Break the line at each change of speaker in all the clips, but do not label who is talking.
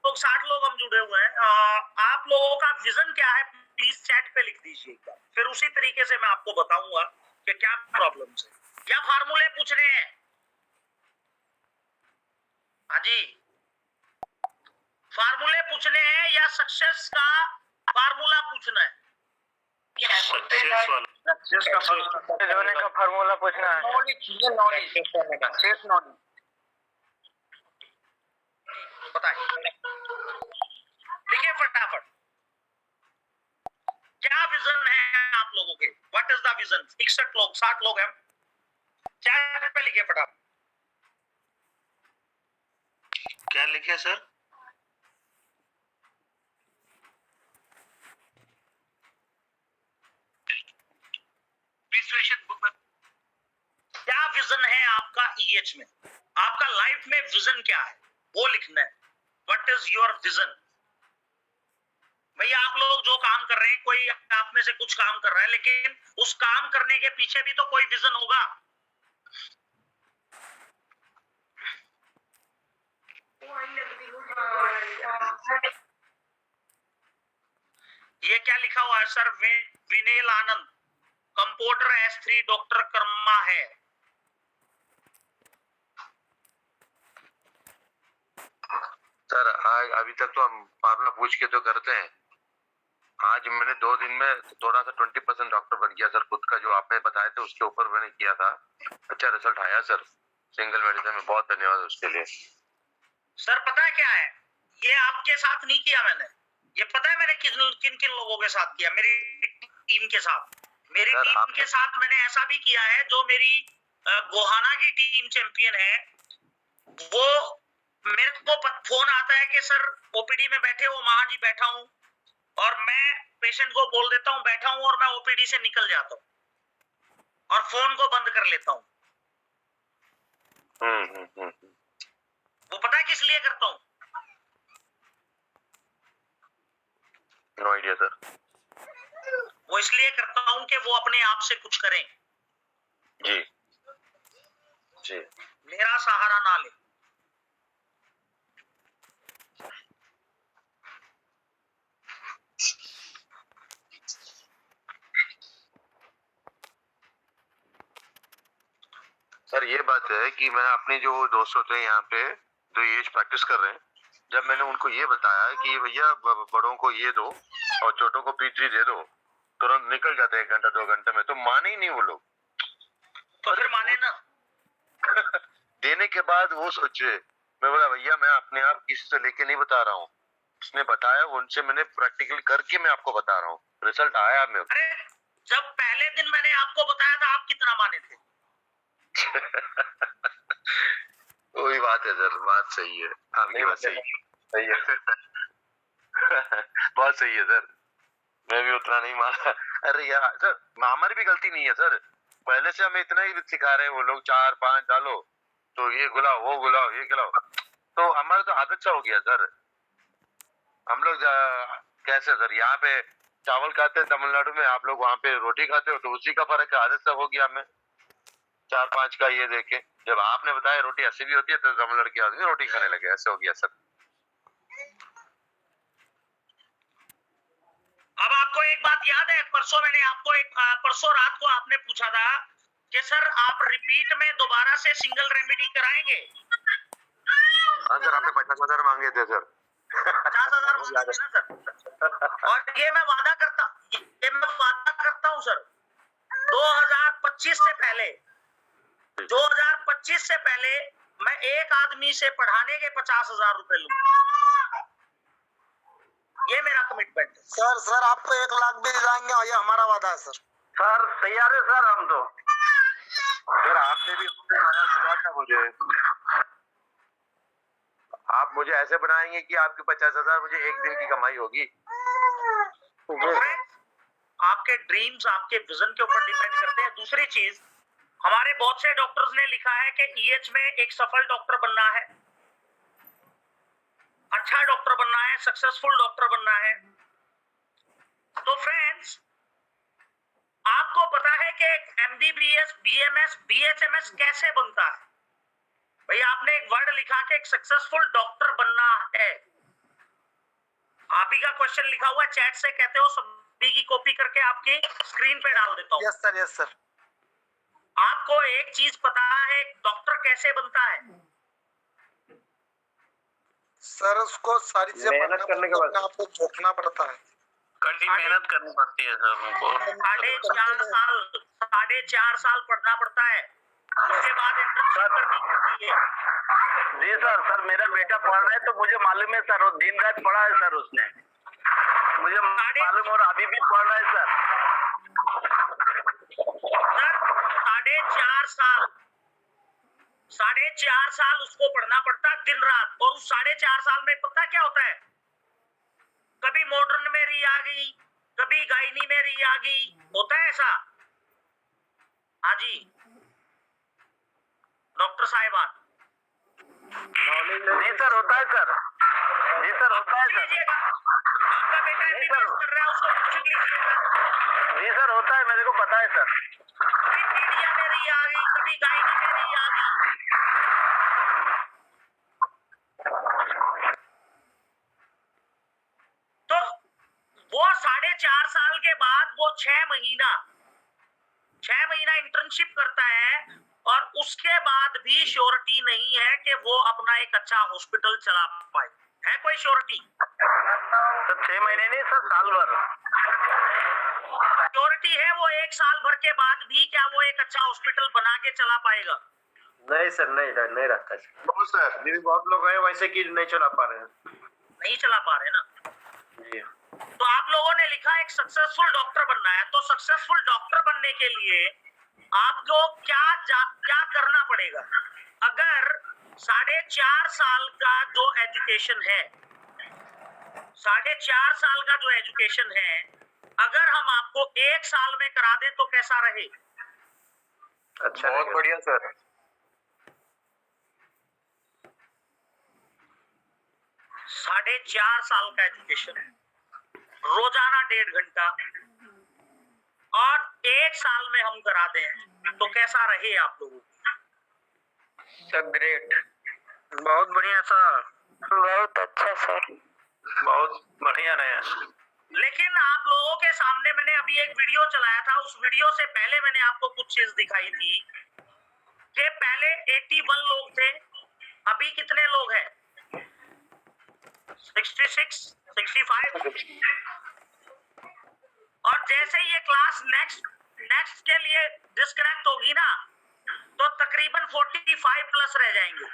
लोग 60 लोग हम जुड़े हुए हैं। आप लोगों का विजन क्या है प्लीज चैट पे लिख दीजिएगा, फिर उसी तरीके से मैं आपको बताऊंगा कि क्या प्रॉब्लम्स है, क्या फार्मूले पूछने हैं। हाँ जी, फार्मूले पूछने हैं या सक्सेस का फार्मूला पूछना है?
सक्सेस होने का फार्मूला पूछना है। नॉलेज
बताइए, लिखिए फटाफट, क्या विजन है आप लोगों के? What is the vision? 61 लोग 60 लोग हैं, चैट पे लिखिए फटाफट।
क्या लिखे सर?
बुक में क्या विजन है आपका ईएच में? आपका लाइफ में विजन क्या है वो लिखना है। What is your vision? भैया आप लोग जो काम कर रहे हैं, कोई आप में से कुछ काम कर रहा है, लेकिन उस काम करने के पीछे भी तो कोई विजन होगा। ये क्या लिखा हुआ है सर? विनेल आनंद, कंप्यूटर S3 डॉक्टर कर्मा है।
सर आज अभी तक तो हम फार्मूला पूछ के तो करते हैं। आज मैंने 2 दिन में थोड़ा सा 20% डॉक्टर बन गया सर। खुद का जो आपने बताया था उसके ऊपर मैंने किया था, अच्छा रिजल्ट आया सर। सिंगल मेडिसिन में बहुत धन्यवाद उसके लिए।
सर पता है क्या है, ये आपके साथ नहीं किया मैंने, ये पता है मैंने किन किन लोगों के साथ किया? मेरी टीम के साथ। मेरी टीम के साथ मैंने ऐसा भी किया है, जो मेरी गोहाना की टीम चैंपियन है, वो मेरे को फोन आता है कि सर ओपीडी में बैठे हो, वहां जी बैठा हूं, और मैं पेशेंट को बोल देता हूं बैठा हूं, और मैं ओपीडी से निकल जाता हूं और फोन को बंद कर लेता हूं। वो पता है किस लिए करता हूं?
No idea sir.
वो इसलिए करता हूं कि वो अपने आप से कुछ करें।
जी जी।
मेरा सहारा ना ले।
सर ये बात है कि मैं अपने जो दोस्त होते हैं यहाँ पे जो ये प्रैक्टिस कर रहे हैं, जब मैंने उनको ये बताया कि भैया बड़ों को ये दो और छोटों को P3 दे दो, तुरंत निकल जाते हैं 1 घंटा 2 घंटे में, तो माने ही नहीं वो लोग।
तो फिर माने ना।
देने के बाद वो सोचे, मैं बोला भैया मैं अपने आप किसी से लेके नहीं बता रहा हूँ, उसने बताया उनसे मैंने प्रैक्टिकल करके मैं आपको बता रहा हूँ, रिजल्ट आया मेरे को।
अरे जब पहले दिन मैंने आपको बताया था, आप कितना माने थे?
वही बात है सर, बात सही है आपकी, बात सही है। बहुत सही है सर, मैं भी उतना नहीं माना। अरे यार सर हमारी भी गलती नहीं है सर, पहले से हमें इतना ही सिखा रहे हैं वो लोग, 4-5 डालो तो ये गुलाओ वो गुलाओ ये गुलाओ, तो हमारा तो आदत सा हो गया सर। हम लोग कैसे सर यहाँ पे चावल खाते हैं तमिलनाडु में, आप लोग वहाँ पे रोटी खाते हो, तो उसी का फर्क है, आदत सा हो गया हमें 4-5 का ये देखे। जब आपने बताया रोटी ऐसी भी होती है तो तमिलनाडु के आदमी रोटी खाने लगे, ऐसे हो गया सर।
अब आपको एक बात याद है, परसों मैंने आपको परसों रात को आपने पूछा था कि सर आप रिपीट में दोबारा से सिंगल रेमेडी कराएंगे?
हाँ सर, आपने 50,000 मांगे थे सर।
50,000 मांगे थे ना सर, और ये मैं वादा करता हूँ सर, 2025 से पहले 2025 से पहले मैं एक आदमी से पढ़ाने के 50,000 रुपए लूंगा। ये मेरा कमिटमेंट है
सर आपको 1 लाख भी दिलाएंगे, और ये हमारा वादा है सर।
सर तैयार है सर हम तो। सर आपने भी किया था मुझे, आप मुझे ऐसे बनाएंगे कि आपके 50,000 मुझे एक दिन की कमाई होगी।
आपके ड्रीम्स आपके विजन के ऊपर डिपेंड करते हैं। दूसरी चीज, हमारे बहुत से डॉक्टर्स ने लिखा है कि ईएच में एक सफल डॉक्टर बनना है, अच्छा डॉक्टर बनना है, सक्सेसफुल डॉक्टर बनना है। तो फ्रेंड्स, आपको पता है कि एमबीबीएस, बीएमएस, बीएचएमएस कैसे बनता है? भैया आपने एक वर्ड लिखा कि एक सक्सेसफुल डॉक्टर बनना है, आप ही का क्वेश्चन लिखा हुआ है चैट से, कहते हो सभी की कॉपी करके आपकी स्क्रीन पे डाल देता हूँ।
Yes sir, yes sir.
आपको एक चीज पता है डॉक्टर कैसे बनता है?
सर उसको सारी चीजें
मेहनत करने के बाद
आपको झोंकना पड़ता है,
कड़ी मेहनत करनी पड़ती है सर उनको।
4.5 साल पढ़ना पड़ता है, उसके बाद इंटर्नशिप करनी पड़ती है।
जी सर, सर मेरा बेटा पढ़ रहा है तो मुझे मालूम है सर, वो दिन रात पढ़ा है सर उसने, मुझे मालूम, और अभी भी पढ़ रहा है सर।
सर 4.5 साल उसको पढ़ना पड़ता है दिन रात, और उस 4.5 साल में पता क्या होता है, कभी मॉडर्न में री आ गई, कभी गायनी में री आ गई, होता है ऐसा? हाँ जी डॉक्टर साहिबान।
जी सर होता है सर, जी सर होता है सर।
लीजिएगा, आपका बेटा MBBS कर रहा है, उसको पूछ लीजिएगा।
जी सर होता है, मेरे को पता है सर।
कभी पीडिया में री आ गई, कभी गायनी में री आ गई। तो वो 4.5 साल के बाद वो 6 महीना इंटर्नशिप करता है, और उसके बाद भी श्योरिटी नहीं है कि वो अपना एक अच्छा हॉस्पिटल चला पाए। है कोई श्योरिटी?
सर 6 महीने नहीं सर, साल भर
श्योरिटी है वो 1 साल भर के बाद भी क्या वो एक अच्छा हॉस्पिटल बना के चला पाएगा?
नहीं सर, नहीं रखा
बहुत सर,
अभी भी बहुत लोग हैं वैसे कि नहीं चला पा रहे हैं।
नहीं चला पा रहे ना।
जी
तो आप लोगों ने लिखा एक सक्सेसफुल डॉक्टर बनना है, तो सक्सेसफुल डॉक्टर बनने के लिए आपको क्या करना पड़ेगा? अगर 4.5 साल का जो एजुकेशन है, 4.5 साल का जो एजुकेशन है, अगर हम आपको 1 साल में करा दें तो कैसा रहे?
अच्छा, बहुत बढ़िया सर।
4.5 साल का एजुकेशन, रोजाना 1.5 घंटा, और 1 साल में हम करा दें तो कैसा रहे आप लोगों को?
सर ग्रेट, बहुत बढ़िया सर, बहुत अच्छा सर, बहुत बढ़िया रहे।
लेकिन आप लोगों के सामने मैंने अभी एक वीडियो चलाया था, उस वीडियो से पहले मैंने आपको कुछ चीज दिखाई थी कि पहले 81 लोग थे, अभी कितने लोग हैं? 66, 65। और जैसे ही ये क्लास नेक्स्ट के लिए डिस्कनेक्ट होगी ना, तो तकरीबन 45 प्लस रह जाएंगे।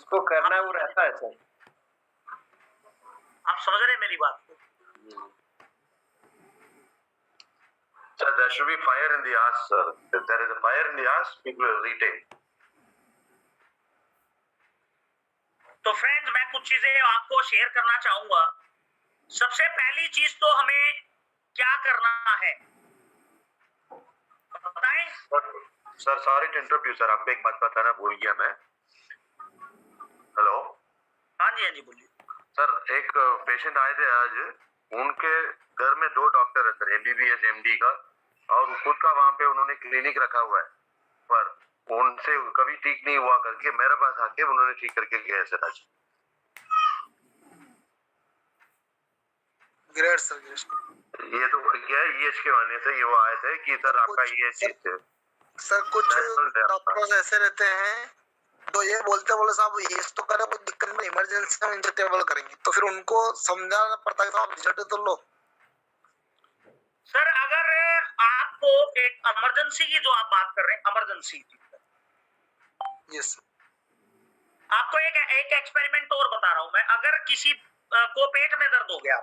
उसको करना है वो रहता है सर।
आप समझ रहे हैं मेरी बात को?
Sir, there should be fire in the ass, sir. If there is a fire in the ass, people will retain.
तो फ्रेंड्स मैं कुछ चीजें आपको शेयर करना चाहूंगा। सबसे पहली चीज तो हमें क्या करना है बताएं?
Sir sorry to interrupt you sir, आपको एक बात बताना भूल गया मैं। हेलो।
हाँ जी बोलिए।
सर एक पेशेंट आए थे आज, उनके घर में 2 डॉक्टर है सर, MBBS MD का, और खुद का वहाँ पे उन्होंने क्लिनिक रखा हुआ है, पर उनसे कभी ठीक नहीं हुआ करके मेरे पास आके उन्होंने ठीक करके गए सर आज।
Great sir, great.
ये तो क्या है, EH के आने से ये वो आए थे कि सर आपका ये चीज है।
सर कुछ डॉक्टर्स ऐसे रहते हैं तो ये बोलते साहब ये तो करे, कोई दिक्कत में इमरजेंसी में इंजेक्टेबल करेंगे, तो फिर उनको समझाना पड़ता है साहब रिजल्ट तो लो।
सर अगर आपको एक इमरजेंसी की जो आप बात कर रहे हैं, इमरजेंसी की,
यस
आपको एक एक्सपेरिमेंट और बता रहा हूं मैं। अगर किसी को पेट में दर्द हो गया,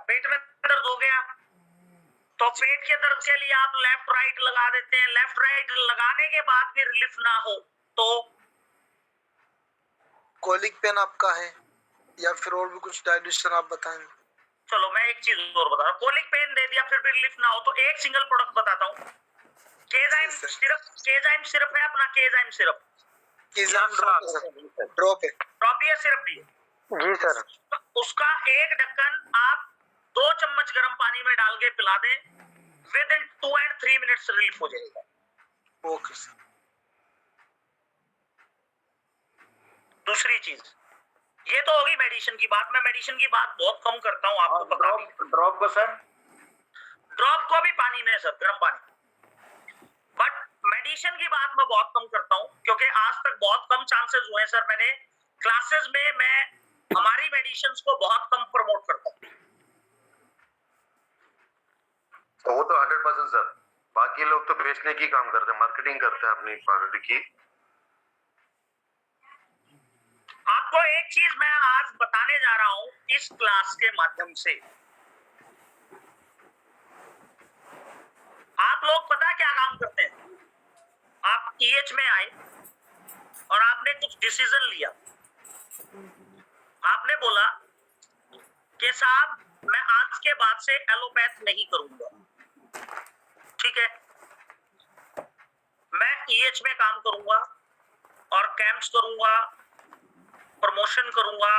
तो पेट के दर्द के लिए आप लेफ्ट राइट लगा देते हैं, लेफ्ट राइट लगाने के बाद भी रिलीफ ना हो तो
कोलिक पेन आपका है या फिर और भी कुछ डायल्यूशन आप बताएं।
चलो मैं एक चीज और बता रहा हूँ, कोलिक पेन दे दिया फिर भी रिलीफ ना हो तो एक सिंगल प्रोडक्ट बताता हूँ, केजाइम सिरप है अपना, केजाइम सिरप,
ड्रॉप है,
सिरप भी है
जी सर।
उसका एक ढक्कन आप 2 चम्मच गर्म पानी में डाल के पिला दें, with in 2 and 3 minutes relief हो जाएगा।
Okay sir.
दूसरी चीज, ये तो होगी मेडिसिन की बात। मैं मेडिसिन की बात बहुत कम करता हूँ, आपको पता भी।
ड्रॉप को सर,
ड्रॉप को भी पानी में सर, गर्म पानी। बट मेडिसिन की बात मैं बहुत कम करता हूँ, क्योंकि आज तक बहुत कम चांसेस हुए हैं सर। मैंने क्लासेस में मैं हमारी मेडिसिन को बहुत कम प्रमोट करता हूँ।
तो वो तो 100% सर। बाकी लोग तो बेचने की काम करते हैं, मार्केटिंग करते हैं अपनी प्रोडक्ट की।
आपको एक चीज मैं आज बताने जा रहा हूँ इस क्लास के माध्यम से। आप लोग पता क्या काम करते हैं? आप ईएच में आए और आपने कुछ डिसीजन लिया। आपने बोला कि साहब मैं आज के बाद से एलोपैथ नहीं करूंगा, ठीक है, मैं ईएच में काम करूंगा और कैंप्स करूंगा, प्रमोशन करूंगा।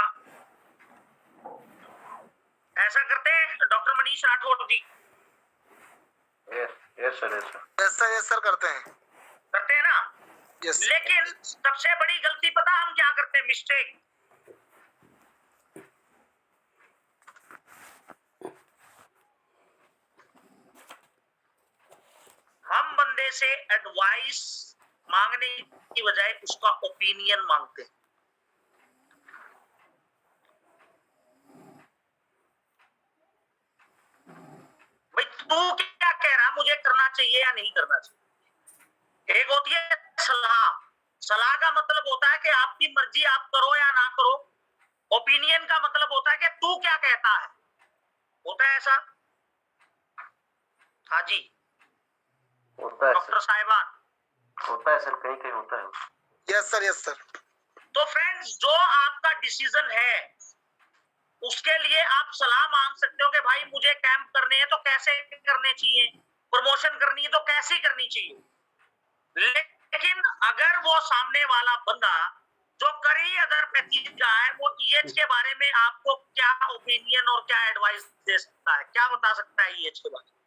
ऐसा करते हैं doctor Manish Rathore ji?
Yes sir, yes sir.
Yes sir करते हैं।
करते हैं ना?
यस।
लेकिन सबसे बड़ी गलती पता हम क्या करते हैं? मिस्टेक। हम बंदे से एडवाइस मांगने की बजाय उसका ओपिनियन मांगते हैं। भाई तू क्या कह रहा, मुझे करना चाहिए या नहीं करना चाहिए? एक होती है सलाह। सलाह का मतलब होता है कि आपकी मर्जी, आप करो या ना करो। ओपिनियन का मतलब होता है कि तू क्या कहता है। होता है ऐसा? हाँ जी
होता है
डॉक्टर साहिबान।
होता है सर, कहीं कहीं होता है।
Yes sir, yes sir.
तो फ्रेंड्स, जो आपका डिसीजन है उसके लिए आप सलाह मांग सकते हो कि भाई मुझे कैंप करने हैं तो कैसे करने चाहिए, प्रमोशन करनी है तो कैसी करनी चाहिए। लेकिन अगर वो सामने वाला बंदा जो करी अदर पैथी का है, वो ईएच के बारे में आपको क्या ओपिनियन और क्या एडवाइस दे सकता है? क्या बता सकता है ईएच के बारे में?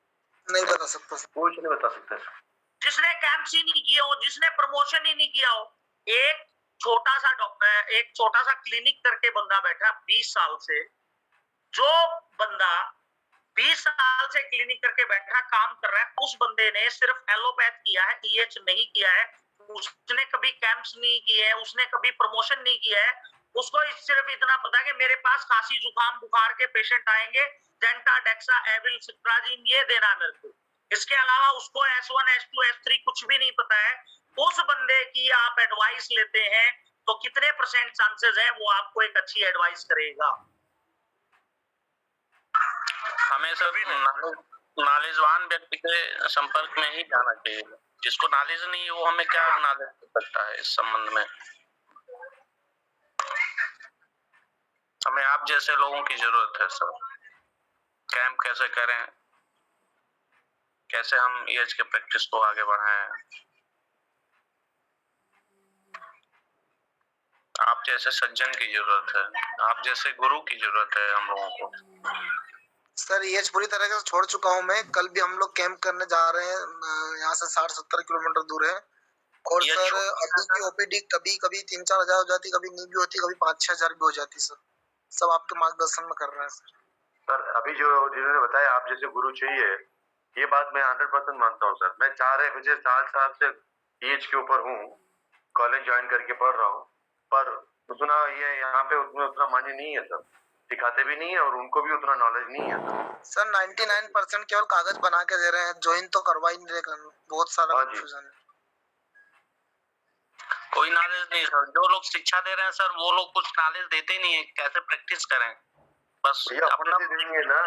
नहीं बता सकता सर।
कुछ नहीं बता सकता सर।
जिसने कैंप्स ही नहीं किए हो, जिसने प्रमोशन ही नहीं किया हो। एक छोटा सा डॉक्टर, एक छोटा सा क्लिनिक करके बंदा बैठा 20 साल से, जो बंदा 20 साल से क्लिनिक करके बैठा काम कर रहा है, उस बंदे ने सिर्फ एलोपैथ किया है, ईएच नहीं किया है। उसने कभी कैंप्स नहीं किए हैं, उसने कभी प्रमोशन नहीं किया है। उसको सिर्फ इतना पता है कि मेरे पास खांसी जुकाम बुखार के पेशेंट आएंगे, जेंटा डेक्सा एविल सिप्राजिन ये देना है मेरे को। इसके अलावा उसको S1 S2 S3 कुछ भी नहीं पता है। उस बंदे की आप एडवाइस लेते हैं तो कितने % चांसेस है वो आपको एक अच्छी एडवाइस करेगा?
हमें सब नॉलेजवान व्यक्ति के संपर्क में ही जाना चाहिए। जिसको नॉलेज नहीं है वो हमें क्या नॉलेज दे सकता है इस संबंध में। हमें आप जैसे लोगों की जरूरत है सर। कैंप कैसे करें, कैसे हम ईएच के प्रैक्टिस को आगे बढ़ाएं, आप जैसे सज्जन की जरूरत है, आप जैसे गुरु की जरूरत है हम लोगों को।
सर ये पूरी तरह से छोड़ चुका हूँ मैं। कल भी हम लोग कैंप करने जा रहे हैं, यहाँ से 60-70 किलोमीटर दूर है। और
ये
सर अभी की ओपीडी कभी कभी 3-4 हजार हो जाती, कभी नहीं भी होती, कभी 5-6 हजार भी हो जाती। सर सब आपके मार्गदर्शन में कर रहे हैं सर।
सर अभी जो जिन्होंने बताया आप जैसे गुरु चाहिए, ये बात मैं 100% मानता हूँ सर। मैं 4 साल से ईएच के ऊपर हूँ, कॉलेज ज्वाइन करके पढ़ रहा हूँ, पर उतना ये यहाँ पे उतना मान्य नहीं है सर। सिखाते भी नहीं है और उनको भी उतना नॉलेज नहीं है
सर 99% केवल कागज बना के दे रहे हैं, ज्वाइन तो करवा ही नहीं रहे। बहुत सारा
हाँ जी।
कंफ्यूजन है।
कोई नॉलेज नहीं सर। जो लोग शिक्षा दे रहे हैं सर वो लोग कुछ नॉलेज देते ही नहीं है। कैसे प्रैक्टिस करें, बस
भैया
अपना
अपने से देंगे ना,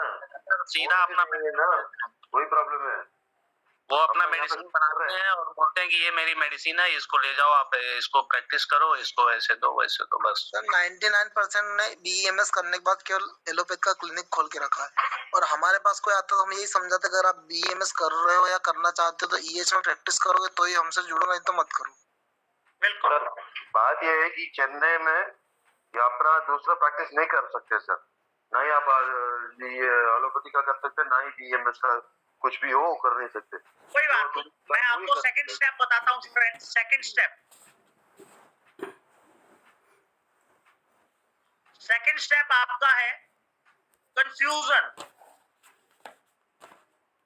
सीधा अपना
देंगे ना, वही प्रॉब्लम है।
वो अपना
हम लोग
मेडिसिन
यहाँ पे
बनाते हैं और बोलते हैं कि ये मेरी मेडिसिन है, इसको ले जाओ, आप इसको प्रैक्टिस करो, इसको ऐसे दो वैसे दो, बस।
सर 99% ने बीएमएस करने के बाद केवल एलोपैथ का क्लिनिक खोल के रखा है। और हमारे पास कोई आता तो हम यही समझाते, अगर आप बीएमएस कर रहे हो या करना चाहते हो तो ईएच में प्रैक्टिस करोगे तो ही हमसे जुड़ो, नहीं तो मत करो।
बिल्कुल।
सर बात यह है कि चेन्नई में ये अपना दूसरा प्रैक्टिस नहीं कर सकते सर। ना ही आप ये एलोपैथी का कर सकते, ना ही बीएमएस का कुछ भी हो कर नहीं सकते।
कोई बात नहीं, मैं आपको सेकंड स्टेप बताता हूँ friends. Second step, second step आपका है कंफ्यूजन।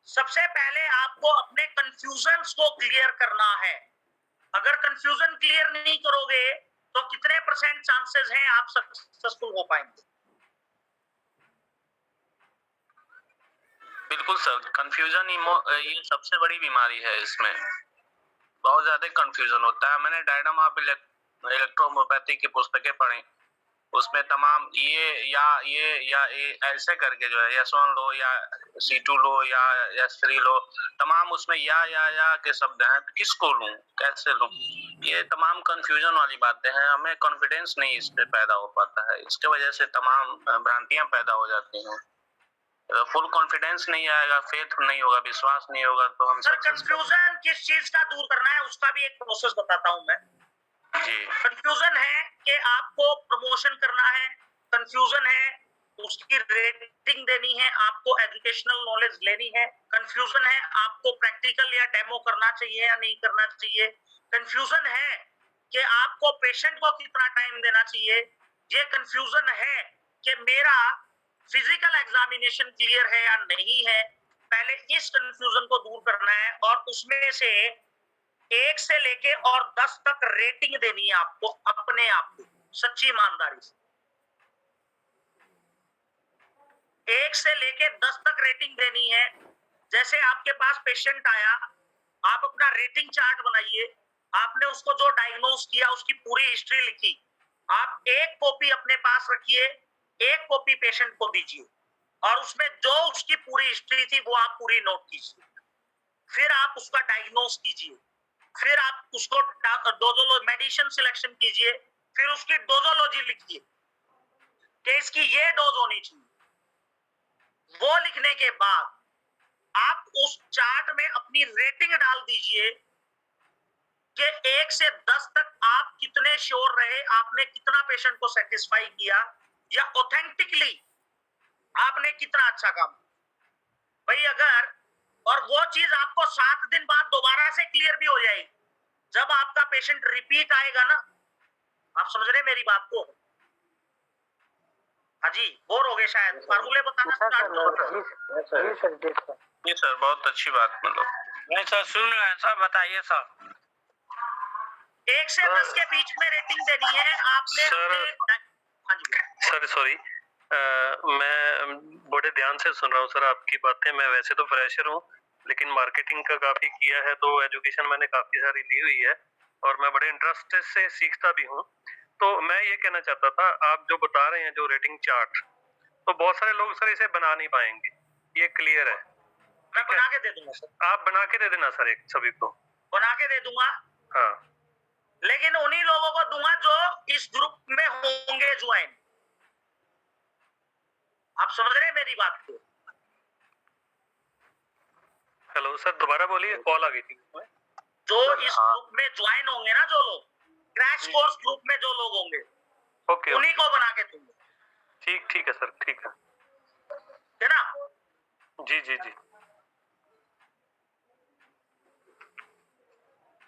सबसे पहले आपको अपने कंफ्यूजन्स को क्लियर करना है। अगर कंफ्यूजन क्लियर नहीं करोगे तो कितने % चांसेस हैं आप सक्सेसफुल हो पाएंगे?
बिल्कुल सर, कंफ्यूजन ये सबसे बड़ी बीमारी है। इसमें बहुत ज्यादा कंफ्यूजन होता है। मैंने डायनामा ऑफ इलेक्ट्रोहोम्योपैथी की पुस्तकें पढ़ी, उसमें तमाम ये ऐसे करके जो है S1 लो या C2 लो या S3 लो, तमाम उसमें या के शब्द हैं। किसको लूं, कैसे लूं, ये तमाम कंफ्यूजन वाली बातें हैं। हमें कॉन्फिडेंस नहीं इस पे पैदा हो पाता है। इसके वजह से तमाम भ्रांतियां पैदा हो जाती हैं। फुल कॉन्फिडेंस नहीं आएगा, फेथ नहीं होगा, विश्वास नहीं होगा तो हम
सर कंफ्यूजन किस चीज का दूर करना है उसका भी एक प्रोसेस बताता हूं मैं
जी।
कंफ्यूजन है कि आपको प्रमोशन करना है, कंफ्यूजन है उसकी रेटिंग देनी है, आपको एजुकेशनल नॉलेज लेनी है, कंफ्यूजन है आपको प्रैक्टिकल या डेमो करना चाहिए या नहीं करना चाहिए, कंफ्यूजन है कि आपको पेशेंट को कितना टाइम देना चाहिए, ये कंफ्यूजन है कि मेरा फिजिकल एग्जामिनेशन क्लियर है या नहीं है। पहले इस कंफ्यूजन को दूर करना है और उसमें से 1 से लेके और 10 तक रेटिंग देनी है आपको अपने आप को सच्ची ईमानदारी से। 1 से लेके 10 तक रेटिंग देनी है। जैसे आपके पास पेशेंट आया, आप अपना रेटिंग चार्ट बनाइए, आपने उसको जो डायग्नोज किया उसकी पूरी हिस्ट्री लिखी, आप एक कॉपी अपने पास रखिए, एक कॉपी पेशेंट को दीजिए और उसमें जो उसकी पूरी हिस्ट्री थी वो आप पूरी नोट कीजिए। फिर आप उसका डायग्नोज कीजिए, फिर आप उसको डोजोलॉजी मेडिसिन सिलेक्शन कीजिए, फिर उसकी डोजोलॉजी लिखिए कि इसकी ये डोज होनी चाहिए। वो लिखने के बाद आप उस चार्ट में अपनी रेटिंग डाल दीजिए कि 1 से 10 तक आप कितने श्योर रहे, आपने कितना पेशेंट को सेटिस्फाई किया या ऑथेंटिकली आपने कितना अच्छा काम। भाई अगर और वो चीज आपको 7 दिन बाद दोबारा से क्लियर भी हो जाएगी जब आपका पेशेंट रिपीट आएगा ना। आप समझ रहे मेरी बात को? हाँ जी, बोर हो गए शायद, फार्मूले बताना स्टार्ट करो।
जी सर, बहुत अच्छी बात। मतलब नहीं सर, सुन रहे हैं सर, बताइए सर।
1 से 10 के बीच में रेटिंग देनी है आपने
सर,
हाँ जी
सर सॉरी, मैं बड़े ध्यान से सुन रहा हूँ सर आपकी बातें। मैं वैसे तो फ्रेशर हूँ लेकिन मार्केटिंग का काफी किया है, तो एजुकेशन मैंने काफी सारी ली हुई है और मैं बड़े इंटरेस्ट से सीखता भी हूँ। तो मैं ये कहना चाहता था, आप जो बता रहे हैं जो रेटिंग चार्ट, तो बहुत सारे लोग सर इसे बना नहीं पाएंगे, ये क्लियर है।
मैं बना के दे दूंगा सर।
आप बना के दे देना सर, एक सभी को
बना के दे दूंगा।
हाँ,
लेकिन उन्हीं लोगों को दूंगा जो इस ग्रुप में होंगे ज्वाइन। आप समझ रहे हैं मेरी बात को?
हेलो सर, दोबारा बोलिए, कॉल आ गई थी।
जो इस ग्रुप में ज्वाइन होंगे ना, जो लोग क्रैश कोर्स ग्रुप में जो लोग होंगे,
ओके,
उन्हीं को बना के दूंगा।
ठीक है सर, ठीक
है ना?
जी।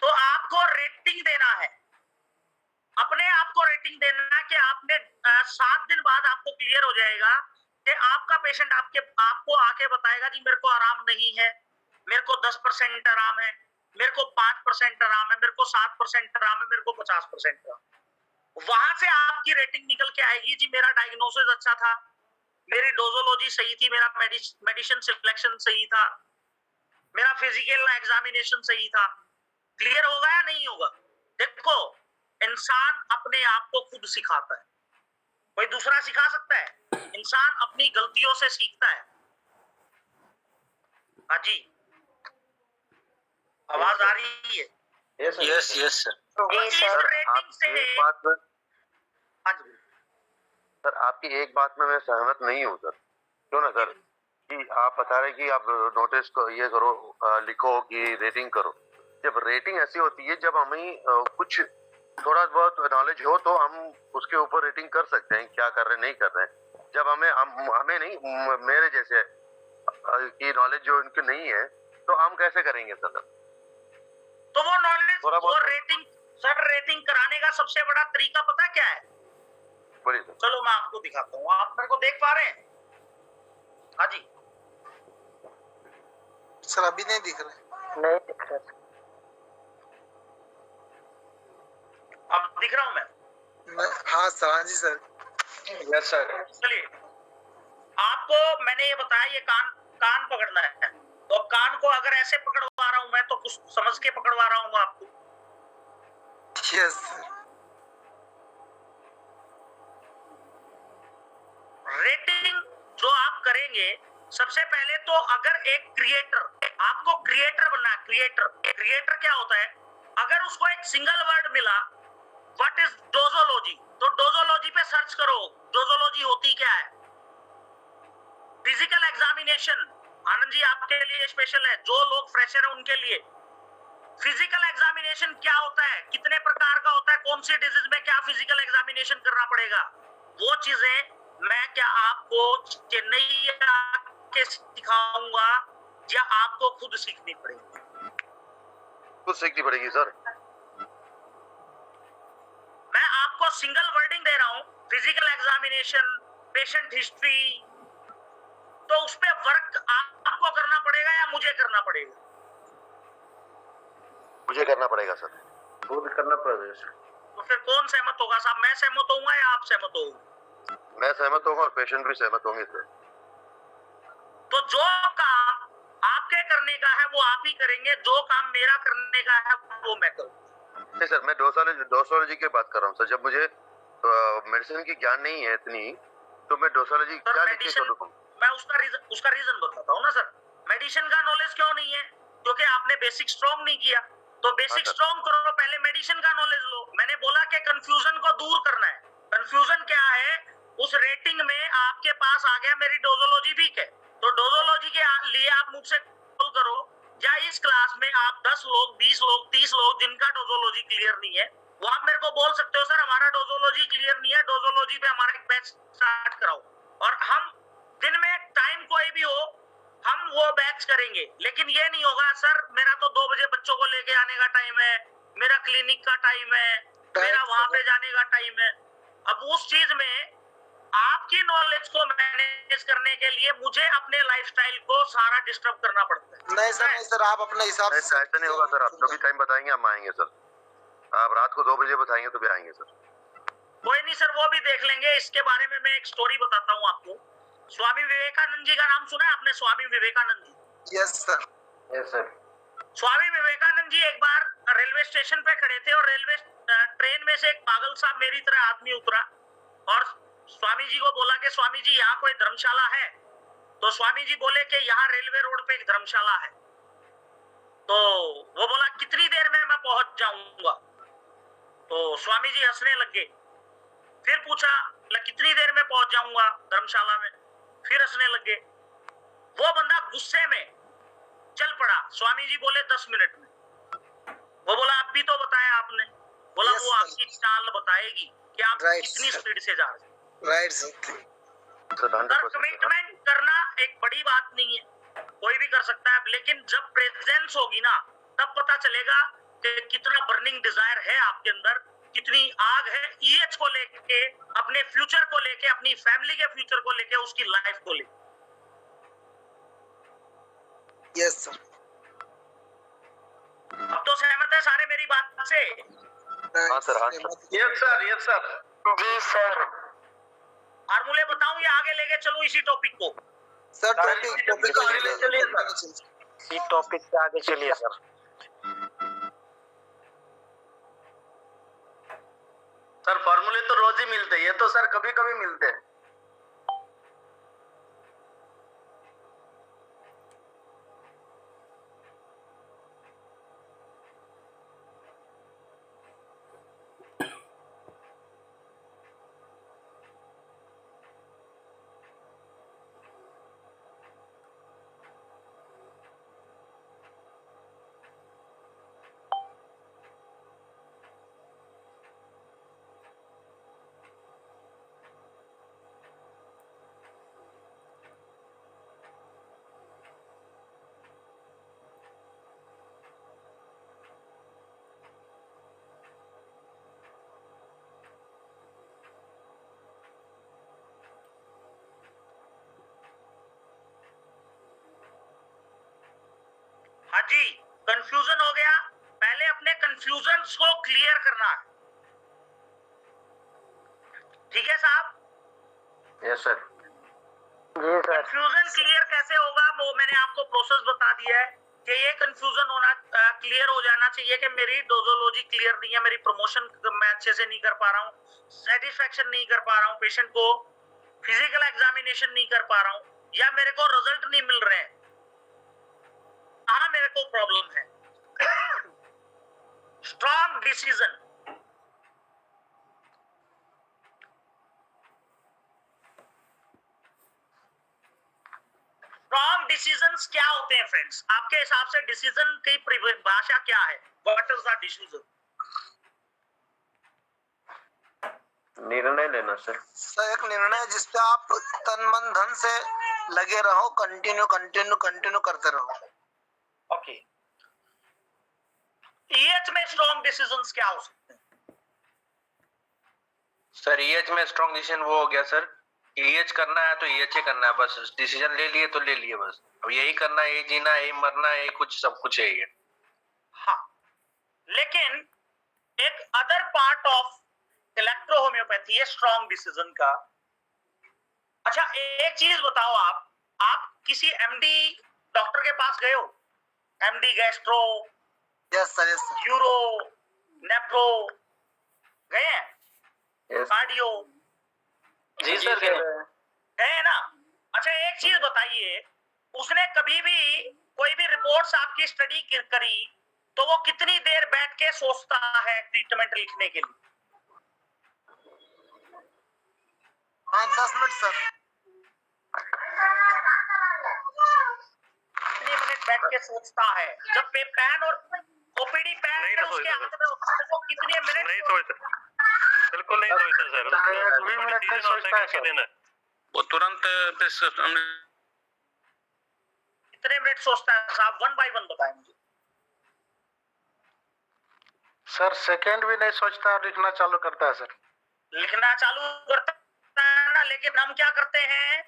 तो आपको रेटिंग देना है, अपने आप को रेटिंग देना है कि आपने 7 दिन बाद आपको क्लियर हो जाएगा कि आपका पेशेंट आपको आके बताएगा जी मेरे को आराम नहीं है, मेरे को 10% आराम है, मेरे को 5% आराम है, मेरे को 7% आराम है, मेरे को 50% आराम। वहां से आपकी रेटिंग निकल के आएगी जी मेरा डायग्नोसिस अच्छा था, मेरी डोजोलॉजी सही थी, मेरा मेडिसिन सिलेक्शन सही था, मेरा फिजिकल एग्जामिनेशन सही था। क्लियर होगा या नहीं होगा? देखो, इंसान अपने आप को खुद सिखाता है, कोई दूसरा सिखा सकता है? इंसान अपनी गलतियों से सीखता है। हाँ जी, आवाज आ रही है?
Yes sir.
तो इस रेटिंग से
एक बात में
हाँ जी
सर, आपकी एक बात में मैं सहमत नहीं हूँ सर। क्यों ना सर, कि आप बता रहे कि आप नोटिस को ये करो, लिखो कि रेटिंग करो। जब रेटिंग ऐसी होती है जब हमें कुछ थोड़ा बहुत नॉलेज हो तो हम उसके ऊपर रेटिंग कर सकते हैं, क्या कर रहे हैं नहीं कर रहे हैं। जब हमें नहीं, मेरे जैसे की नॉलेज जो इनकी नहीं है तो हम कैसे करेंगे सर?
तो वो नॉलेज,
थोड़ा
वो
बहुत
रेटिंग, सर रेटिंग कराने का सबसे बड़ा तरीका पता क्या है?
बोलिए सर।
चलो मैं आपको दिखाता हूँ, आप मेरे को देख पा रहे हैं? हाँ जी,
सर अभी नहीं दिख रहे।
नहीं दिख रहा सर।
अब दिख रहा हूँ मैं?
हाँ सर, हाँ जी सर।
Yes sir.
चलिए, आपको मैंने ये बताया, ये कान कान पकड़ना है, तो कान को अगर ऐसे पकड़वा रहा हूं मैं तो कुछ समझ के पकड़वा रहा हूँ आपको।
Yes sir.
रेटिंग जो आप करेंगे, सबसे पहले तो अगर एक क्रिएटर, आपको क्रिएटर बनना है, क्रिएटर क्या होता है? अगर उसको एक सिंगल वर्ड मिला, व्हाट इज डोजोलॉजी, तो डोजोलॉजी पे सर्च करो, डोजोलॉजी होती क्या है। फिजिकल एग्जामिनेशन, आनंद जी आपके लिए स्पेशल है, जो लोग फ्रेशर है उनके लिए। फिजिकल एग्जामिनेशन क्या होता है, कितने प्रकार का होता है, कौन सी डिजीज में क्या फिजिकल एग्जामिनेशन करना पड़ेगा, वो चीजें मैं क्या आपको चेन्नई आके सिखाऊंगा या आपको खुद सीखनी पड़ेगी?
खुद सीखनी पड़ेगी सर।
मैं आपको सिंगल वर्डिंग दे रहा हूं, फिजिकल एग्जामिनेशन, पेशेंट हिस्ट्री, तो उस पे वर्क आपको करना पड़ेगा या मुझे करना पड़ेगा?
मुझे करना पड़ेगा सर।
खुद करना पड़ेगा सर।
तो फिर कौन सहमत होगा साहब, मैं सहमत होऊंगा या आप सहमत होंगे?
मैं सहमत होगा और पेशेंट भी सहमत होंगे सर।
तो जो काम आपके करने का है वो आप ही करेंगे, जो काम मेरा करने का है वो मैं करूंगा।
नहीं सर, मैं डोसोलॉजी की बात कर रहा हूँ सर। जब मुझे मेडिसिन की ज्ञान नहीं है इतनी, तो मैं डोसोलॉजी क्या लिख के करूँ?
मैं उसका रीजन बताता हूँ ना सर। मेडिसिन का नॉलेज क्यों नहीं है? क्योंकि आपने बेसिक स्ट्रॉन्ग नहीं किया, तो बेसिक स्ट्रॉन्ग करो, पहले मेडिसिन का नॉलेज लो। मैंने बोला कि कंफ्यूजन को दूर करना है। कंफ्यूजन क्या है? उस रेटिंग में आपके पास आ गया मेरी डोजोलॉजी वीक है, तो डोजोलॉजी के लिए आप मुझसे कॉल करो, या इस क्लास में आप 10 लोग, 20 लोग, 30 लोग जिनका डोजोलॉजी क्लियर नहीं है, वो आप मेरे को बोल सकते हो सर हमारा डोजोलॉजी क्लियर नहीं है, डोजोलॉजी पे हमारा एक बैच स्टार्ट कराओ, और हम दिन में टाइम कोई भी हो हम वो बैच करेंगे। लेकिन ये नहीं होगा सर मेरा तो 2 बजे बच्चों को लेके आने का टाइम है, मेरा क्लिनिक का टाइम है, मेरा वहां पे जाने का टाइम है। अब उस चीज में आपकी नॉलेज को मैनेज करने के लिए मुझे अपने लाइफस्टाइल को सारा डिस्टर्ब करना पड़ता है।
नहीं सर, आप अपने हिसाब से।
ऐसा नहीं होगा सर, आप जो भी टाइम बताएंगे हम आएंगे सर। आप रात को 2 बजे बताएंगे तो भी आएंगे सर।
कोई नहीं सर, वो भी देख लेंगे। इसके बारे में मैं एक स्टोरी बताता हूँ आपको। स्वामी विवेकानंद जी का नाम सुना है आपने? Swami Vivekananda ji.
Yes sir.
Yes sir.
Swami Vivekananda ji एक बार रेलवे स्टेशन पे खड़े थे और रेलवे ट्रेन में से एक पागल सा मेरी तरह आदमी उतरा और स्वामी जी को बोला कि स्वामी जी यहाँ कोई धर्मशाला है? तो स्वामी जी बोले कि यहाँ रेलवे रोड पे एक धर्मशाला है। तो वो बोला कितनी देर में मैं पहुंच जाऊंगा? तो स्वामी जी हंसने लगे। फिर पूछा कितनी देर में पहुंच जाऊंगा धर्मशाला में? फिर हंसने लगे। वो बंदा गुस्से में चल पड़ा। स्वामी जी बोले 10 मिनट में। वो बोला अब भी तो बताया आपने। बोला वो आपकी चाल बताएगी कि आप कितनी स्पीड से जा रहे हैं।
Right sir.
कमिटमेंट करना एक बड़ी बात नहीं है, कोई भी कर सकता है, लेकिन जब प्रेजेंस होगी ना तब पता चलेगा कि कितना बर्निंग डिजायर है आपके अंदर, कितनी आग है ईएच को लेके, अपने फ्यूचर को लेके, अपनी फैमिली के फ्यूचर को लेके, उसकी लाइफ को लेके।
Yes sir.
अब तो सहमत है सारे मेरी बात से?
हाँ सर, हाँ sir.
Yes sir. Yes sir. जी सर।
और मुझे बताऊं ये आगे लेके चलूं इसी टॉपिक को?
सर टॉपिक
आगे ले चलिए सर।
इसी टॉपिक पे आगे चलिए सर।
सर फॉर्मूले तो रोज ही मिलते हैं, ये तो सर कभी कभी मिलते हैं।
जी, कंफ्यूजन हो गया, पहले अपने कंफ्यूजन को क्लियर करना है। ठीक है साहब?
Yes sir.
कंफ्यूजन क्लियर कैसे होगा वो मैंने आपको प्रोसेस बता दिया है कि ये कंफ्यूजन होना क्लियर हो जाना चाहिए कि मेरी डोजोलॉजी क्लियर नहीं है, मेरी प्रमोशन मैं अच्छे से नहीं कर पा रहा हूँ, सेटिस्फेक्शन नहीं कर पा रहा हूँ, पेशेंट को फिजिकल एग्जामिनेशन नहीं कर पा रहा हूँ, या मेरे को रिजल्ट नहीं मिल रहे हैं, कहाँ मेरे को प्रॉब्लम है। स्ट्रॉन्ग डिसीजन, स्ट्रॉन्ग डिसीजंस क्या होते हैं फ्रेंड्स? आपके हिसाब से डिसीजन की परिभाषा क्या है? What is the decision?
निर्णय लेना सर।
सर एक निर्णय जिसपे आप तन मन धन से लगे रहो, कंटिन्यू करते रहो।
ओके, ईएच में स्ट्रॉन्ग डिसीजंस क्या हो सकते हैं?
सर ईएच में स्ट्रॉन्ग डिसीजन वो हो गया सर, ईएच करना है तो ईएच ही करना है, बस डिसीजन ले लिए तो ले लिए, बस अब यही करना है, यही जीना है, यही मरना है, यही कुछ सब कुछ यही है।
हाँ, लेकिन एक other part of electro homeopathy है स्ट्रॉन्ग डिसीजन का। अच्छा एक चीज बताओ, आप किसी एमडी डॉक्टर के पास गए हो? MD gastro,
yes sir, yes sir.
Uro, nephro गए हैं?
यस
कार्डियो
जी सर
गए हैं ना? अच्छा एक चीज बताइए, उसने कभी भी कोई भी रिपोर्ट्स आपकी स्टडी करी तो वो कितनी देर बैठ के सोचता है ट्रीटमेंट लिखने के लिए?
हाँ 10 मिनट सर।
कितने मिनट बैठ के सोचता है? जब पेन और ओपीडी पेन
नहीं
है
ना
उसके
सोचता
हाथ में होता है, तो कितने मिनट
नहीं सोचता, बिल्कुल नहीं सोचता सर।
20 मिनट नहीं सोचता है सर।
वो तुरंत
कितने मिनट सोचता है साहब? 1 बाय 1 बताएं मुझे।
सर सेकंड भी नहीं सोचता और लिखना चालू करता है सर।
लिखना चालू करता है ना, लेकिन हम क्या करते हैं?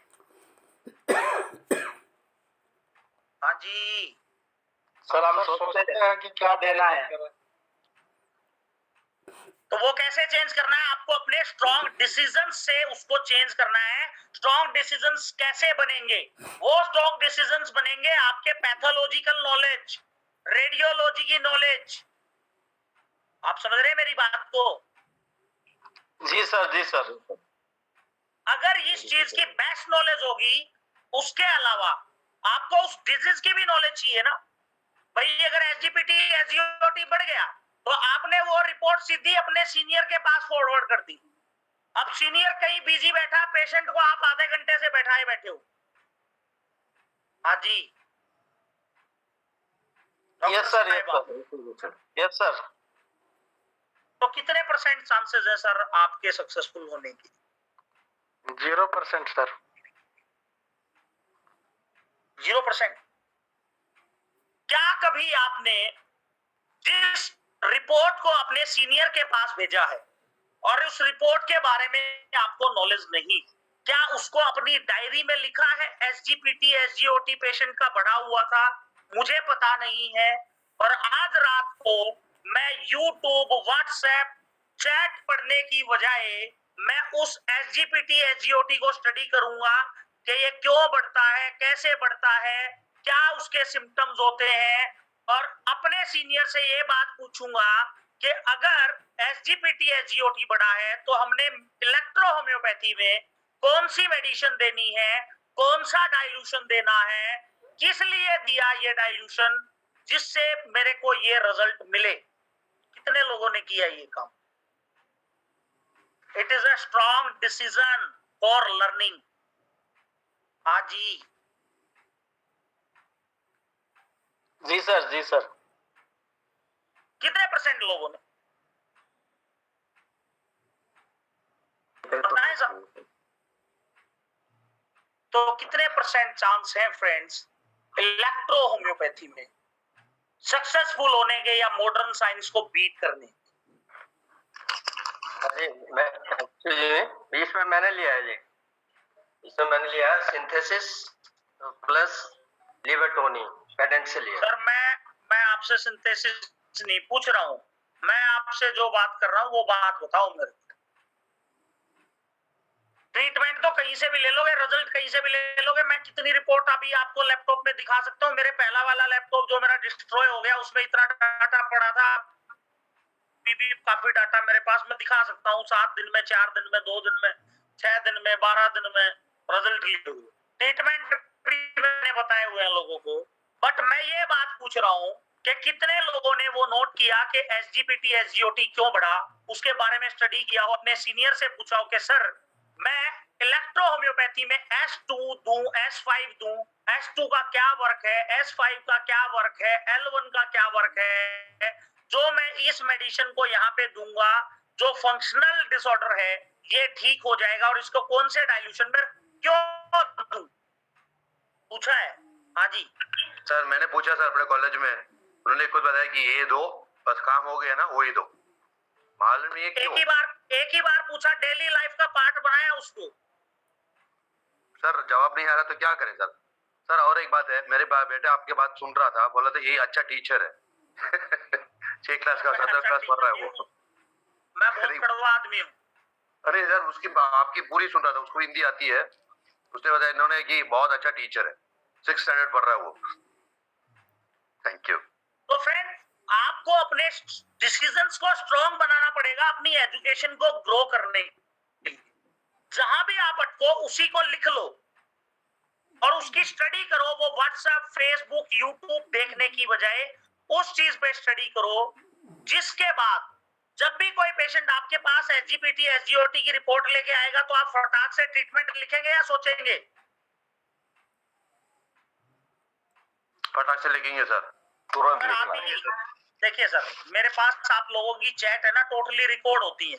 हाँ जी
सर, हम सोचते हैं कि क्या देना है।
तो वो कैसे चेंज करना है? आपको अपने स्ट्रॉन्ग डिसीजन से उसको चेंज करना है। स्ट्रॉन्ग डिसीजंस कैसे बनेंगे? वो स्ट्रॉन्ग डिसीजंस बनेंगे आपके पैथोलॉजिकल नॉलेज, रेडियोलॉजी की नॉलेज। आप समझ रहे हैं मेरी बात को?
जी सर, जी सर।
अगर इस चीज की बेस्ट नॉलेज होगी, उसके अलावा आपको उस डिजीज की भी नॉलेज चाहिए ना भाई। अगर एसजीपीटी एसजीओटी बढ़ गया तो आपने वो रिपोर्ट सीधी अपने सीनियर के पास फॉरवर्ड कर दी। अब सीनियर कहीं बिजी बैठा, पेशेंट को आप आधे घंटे से बैठाए बैठे हो। हाँ जी
yes sir, yes sir, yes sir.
तो कितने % चांसेस है सर आपके सक्सेसफुल होने की?
0% सर।
0%। क्या कभी आपने जिस रिपोर्ट को अपने सीनियर के पास भेजा है और उस रिपोर्ट के बारे में आपको नॉलेज नहीं, क्या उसको अपनी डायरी में लिखा है? एसजीपीटी एसजीओटी पेशेंट का बढ़ा हुआ था, मुझे पता नहीं है, और आज रात को मैं यूट्यूब व्हाट्सएप चैट पढ़ने की बजाय मैं उस एसजीपीटी एसजीओटी को स्टडी करूंगा कि ये क्यों बढ़ता है, कैसे बढ़ता है, क्या उसके सिम्टम्स होते हैं, और अपने सीनियर से ये बात पूछूंगा कि अगर एसजीपीटी एसजीओटी बढ़ा है तो हमने इलेक्ट्रो होम्योपैथी में कौन सी मेडिसिन देनी है, कौन सा डाइल्यूशन देना है, किस लिए दिया ये डाइल्यूशन, जिससे मेरे को ये रिजल्ट मिले। कितने लोगों ने किया ये काम? It is a strong decision for learning. हाँ जी
जी सर, जी सर।
कितने % लोगों ने बताएं सर? तो कितने % चांस है फ्रेंड्स इलेक्ट्रो होम्योपैथी में सक्सेसफुल होने के या मॉडर्न साइंस को बीट करने?
अरे मैं एक्चुअली इसमें मैंने लिया है जी, इसमें मैंने लिया है सिंथेसिस प्लस लिवर्टोनी पेटेंट से लिया।
सर आपसे सिंथेसिस नहीं पूछ रहा हूँ, मैं आपसे जो बात कर रहा हूँ वो बात बताओ मेरे को। ट्रीटमेंट तो कहीं से भी ले लोगे, रिजल्ट कहीं से भी ले लोगे। मैं कितनी रिपोर्ट अभी आपको लैपटॉप में दिखा सकता हूँ। मेरे पहला वाला लैपटॉप जो मेरा डिस्ट्रॉय हो गया उसमें इतना डाटा पड़ा था, अभी भी काफी डाटा मेरे पास, मैं दिखा सकता हूँ 7 दिन में, 4 दिन में, 2 दिन में, 6 दिन में, 12 दिन में रिजल्ट लिए हुए। ट्रीटमेंट मैंने बताए हुए हैं लोगों को, बट मैं ये बात पूछ रहा हूँ कि कितने लोगों ने वो नोट किया कि एसजीपीटी एसजीओटी क्यों बढ़ा, उसके बारे में स्टडी किया हो, अपने सीनियर से पूछा हो कि सर मैं इलेक्ट्रो होम्योपैथी में S2 दूं, S5 दूं, S2 का क्या वर्क है, S5 का क्या वर्क है, L1 का क्या वर्क है, जो मैं इस मेडिसिन को यहाँ पे दूंगा जो फंक्शनल डिसऑर्डर है ये ठीक हो जाएगा, और इसको कौन से डाइल्यूशन में क्यों दूं, पूछा है। हाँ जी
सर मैंने पूछा सर अपने कॉलेज में, उन्होंने खुद बताया कि ये दो, बस काम हो गया ना, वही दो। मालूम नहीं है क्यों।
एक ही बार पूछा, डेली लाइफ का पार्ट बनाया उसको।
सर जवाब नहीं आ रहा तो क्या करें सर। सर और एक बात है, मेरे बेटा आपके बात सुन रहा था, बोला था ये अच्छा टीचर है 6 क्लास का 7 क्लास पढ़ रहा है वो।
मैं बहुत कड़वा आदमी हूँ।
अरे सर उसकी आपकी पूरी सुन रहा था, उसको हिंदी आती है, उसने बताया इन्होंने कि बहुत अच्छा टीचर है, 6th स्टैंडर्ड पढ़ रहा है वो। Thank you.
तो फ्रेंड आपको अपने डिसीजंस को स्ट्रॉन्ग बनाना पड़ेगा, अपनी एजुकेशन को ग्रो करने के लिए। जहां भी आप अटको उसी को लिख लो और उसकी स्टडी करो। वो व्हाट्सएप, फेसबुक, यूट्यूब देखने की बजाय उस चीज पे स्टडी करो, जिसके बाद जब भी कोई पेशेंट आपके पास एसजीपीटी एसजीओटी की रिपोर्ट लेके आएगा तो आप फटाक से ट्रीटमेंट लिखेंगे या सोचेंगे?
फटाक से लिखेंगे सर, तुरंत लिखना है।
देखिए सर, मेरे पास आप लोगों की चैट है ना, टोटली रिकॉर्ड होती है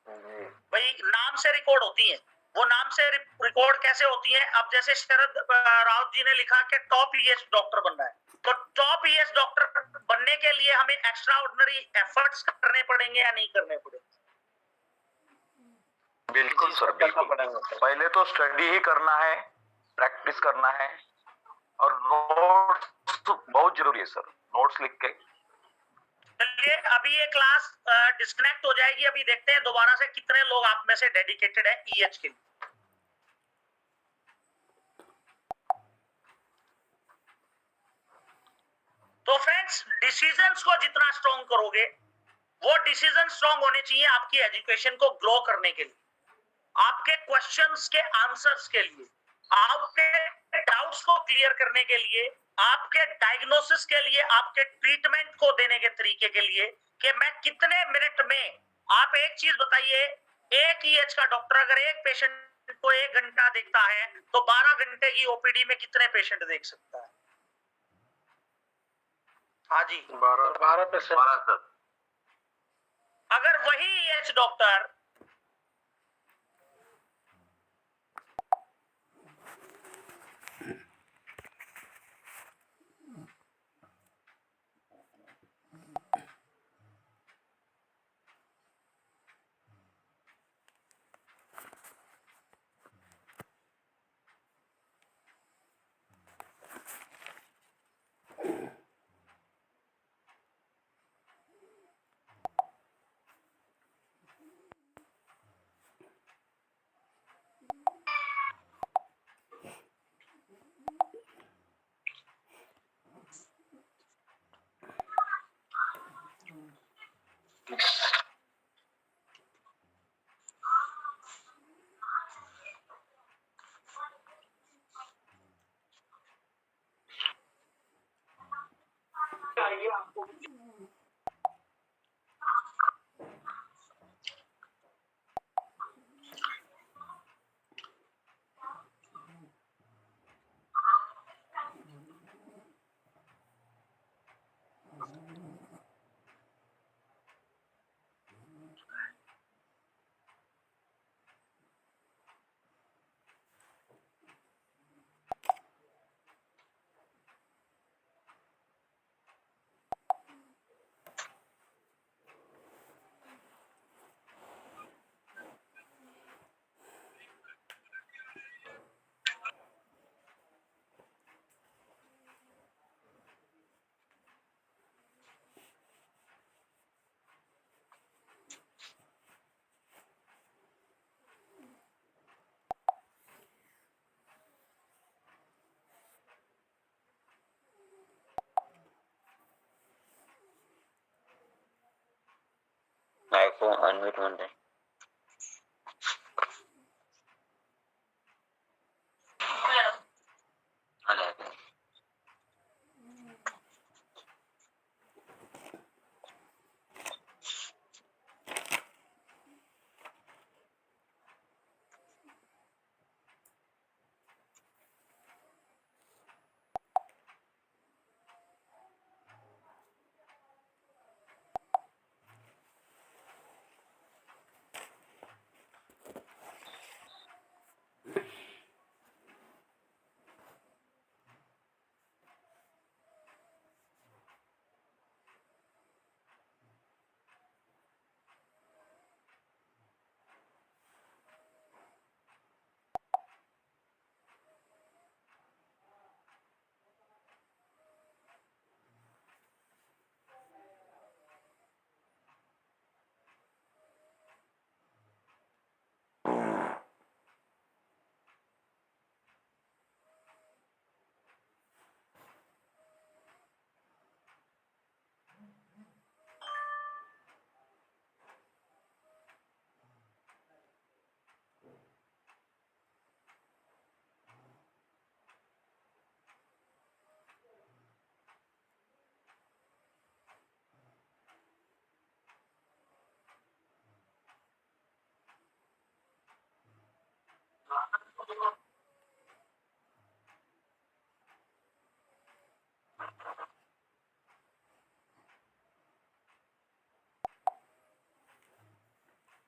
भाई, नाम से रिकॉर्ड होती है। वो नाम से रिकॉर्ड कैसे होती है? अब जैसे शरद राउत जी ने लिखा कि टॉप ईएस डॉक्टर बनना है, तो टॉप ईएस डॉक्टर बनने के लिए हमें एक्स्ट्रा ऑर्डिनरी एफर्ट्स करने पड़ेंगे या नहीं करने पड़ेंगे?
बिल्कुल सर, बिल्कुल। पहले तो स्टडी ही करना है, प्रैक्टिस करना है, और नोट्स तो बहुत जरूरी है सर, नोट्स लिख के।
चलिए अभी ये क्लास डिस्कनेक्ट हो जाएगी, अभी देखते हैं दोबारा से कितने लोग आप में से डेडिकेटेड है ईएच के लिए। तो फ्रेंड्स डिसीजंस को जितना स्ट्रॉन्ग करोगे, वो डिसीजन स्ट्रॉन्ग होने चाहिए आपकी एजुकेशन को ग्रो करने के लिए, आपके क्वेश्चंस के आंसर्स के लिए, आपके डाउट्स को क्लियर करने के लिए, आपके डायग्नोसिस के लिए, आपके ट्रीटमेंट को देने के तरीके के लिए, कि मैं कितने मिनट में, आप एक चीज बताइए, एक ईएच का डॉक्टर अगर एक पेशेंट को 1 घंटा देखता है तो 12 घंटे की ओपीडी में कितने पेशेंट देख सकता है? हाँ जी
12 पेशेंट।
सर
अगर वही ईएच डॉक्टर
फोन अनम्यूट मत है।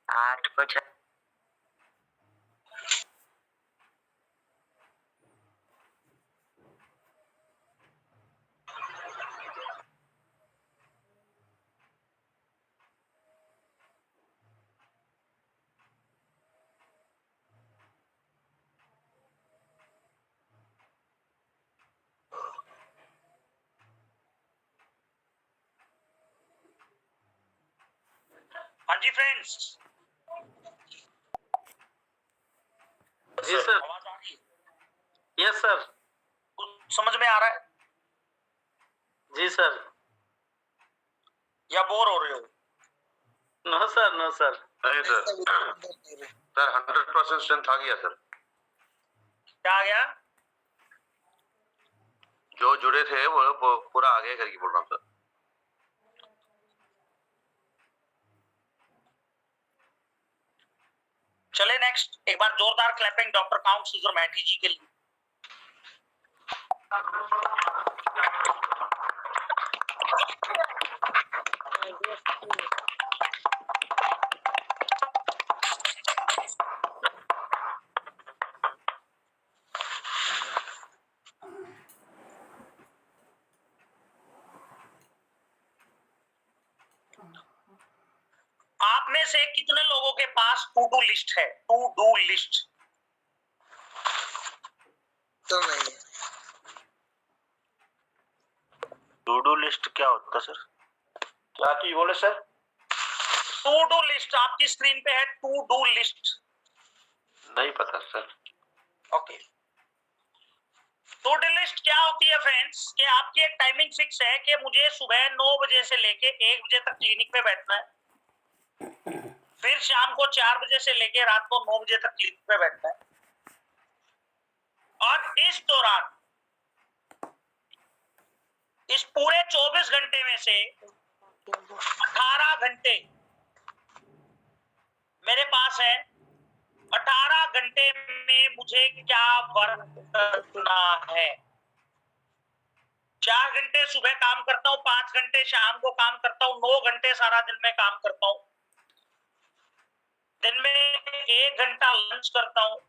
आठ को छह।
हाँ जी फ्रेंड्स,
जी सर।
आवाज आ रही है?
Yes sir.
कुछ समझ में आ रहा है
जी सर।
या बोर हो रहे हो?
No sir, no sir.
नहीं सर, सर 100% स्ट्रेंथ आ गया सर।
क्या आ गया?
जो जुड़े थे वो पूरा आ गया करके बोल रहा हूँ सर।
चले नेक्स्ट, एक बार जोरदार क्लैपिंग डॉक्टर काउंट सुजर मैठी जी के लिए। आप में से कितने लोगों के पास टू डू लिस्ट है? टू डू लिस्ट
तो नहीं है।
टू डू लिस्ट क्या होता है सर? क्या चीज बोले सर? टू डू लिस्ट आपकी स्क्रीन पे है, टू डू लिस्ट।
नहीं पता sir.
Okay, to do list क्या होती है फ्रेंड्स? कि आपकी एक टाइमिंग फिक्स है कि मुझे सुबह 9 बजे से लेके 1 बजे तक क्लिनिक पे बैठना है, फिर शाम को 4 बजे से लेके रात को 9 बजे तक क्लिनिक पे बैठना है, और इस दौरान इस पूरे 24 घंटे में से 18 घंटे मेरे पास है। 18 घंटे में मुझे क्या वर्क करना है? 4 घंटे सुबह काम करता हूँ, 5 घंटे शाम को काम करता हूँ, 9 घंटे सारा दिन में काम करता हूँ। दिन में 1 घंटा लंच करता हूँ,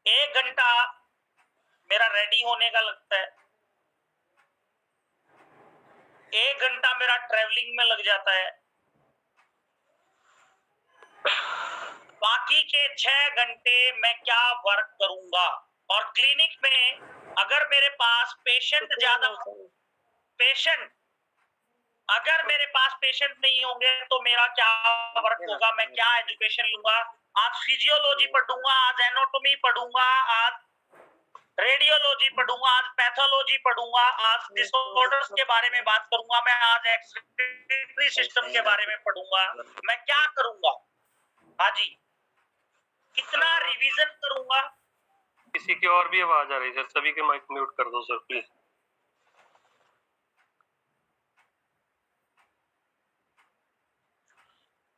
1 घंटा मेरा रेडी होने का लगता है, 1 घंटा मेरा ट्रेवलिंग में लग जाता है, बाकी के 6 घंटे मैं क्या वर्क करूंगा? और क्लिनिक में अगर मेरे पास पेशेंट नहीं होंगे तो मेरा क्या वर्क होगा? मैं क्या एजुकेशन लूंगा? आज फिजियोलॉजी पढ़ूंगा, आज एनाटॉमी पढ़ूंगा, आज रेडियोलॉजी पढ़ूंगा, आज पैथोलॉजी पढ़ूंगा, आज डिसऑर्डर्स के बारे में बात करूंगा, मैं आज एक्सक्रीटरी सिस्टम के बारे में पढ़ूंगा। मैं क्या करूंगा? हाँ जी, कितना रिवीजन करूंगा?
किसी की और भी आवाज आ रही है सर, सभी के माइक म्यूट कर दो सर प्लीज।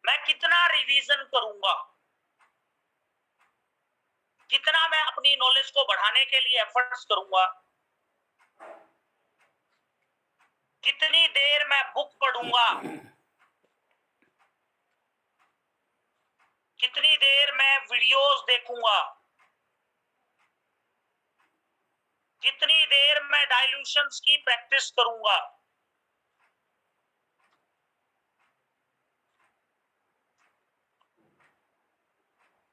मैं कितना रिवीजन करूंगा? कितना मैं अपनी नॉलेज को बढ़ाने के लिए एफर्ट्स करूंगा? कितनी देर मैं बुक पढ़ूंगा? कितनी देर मैं वीडियोस देखूंगा? कितनी देर मैं डाइल्यूशंस की प्रैक्टिस करूंगा?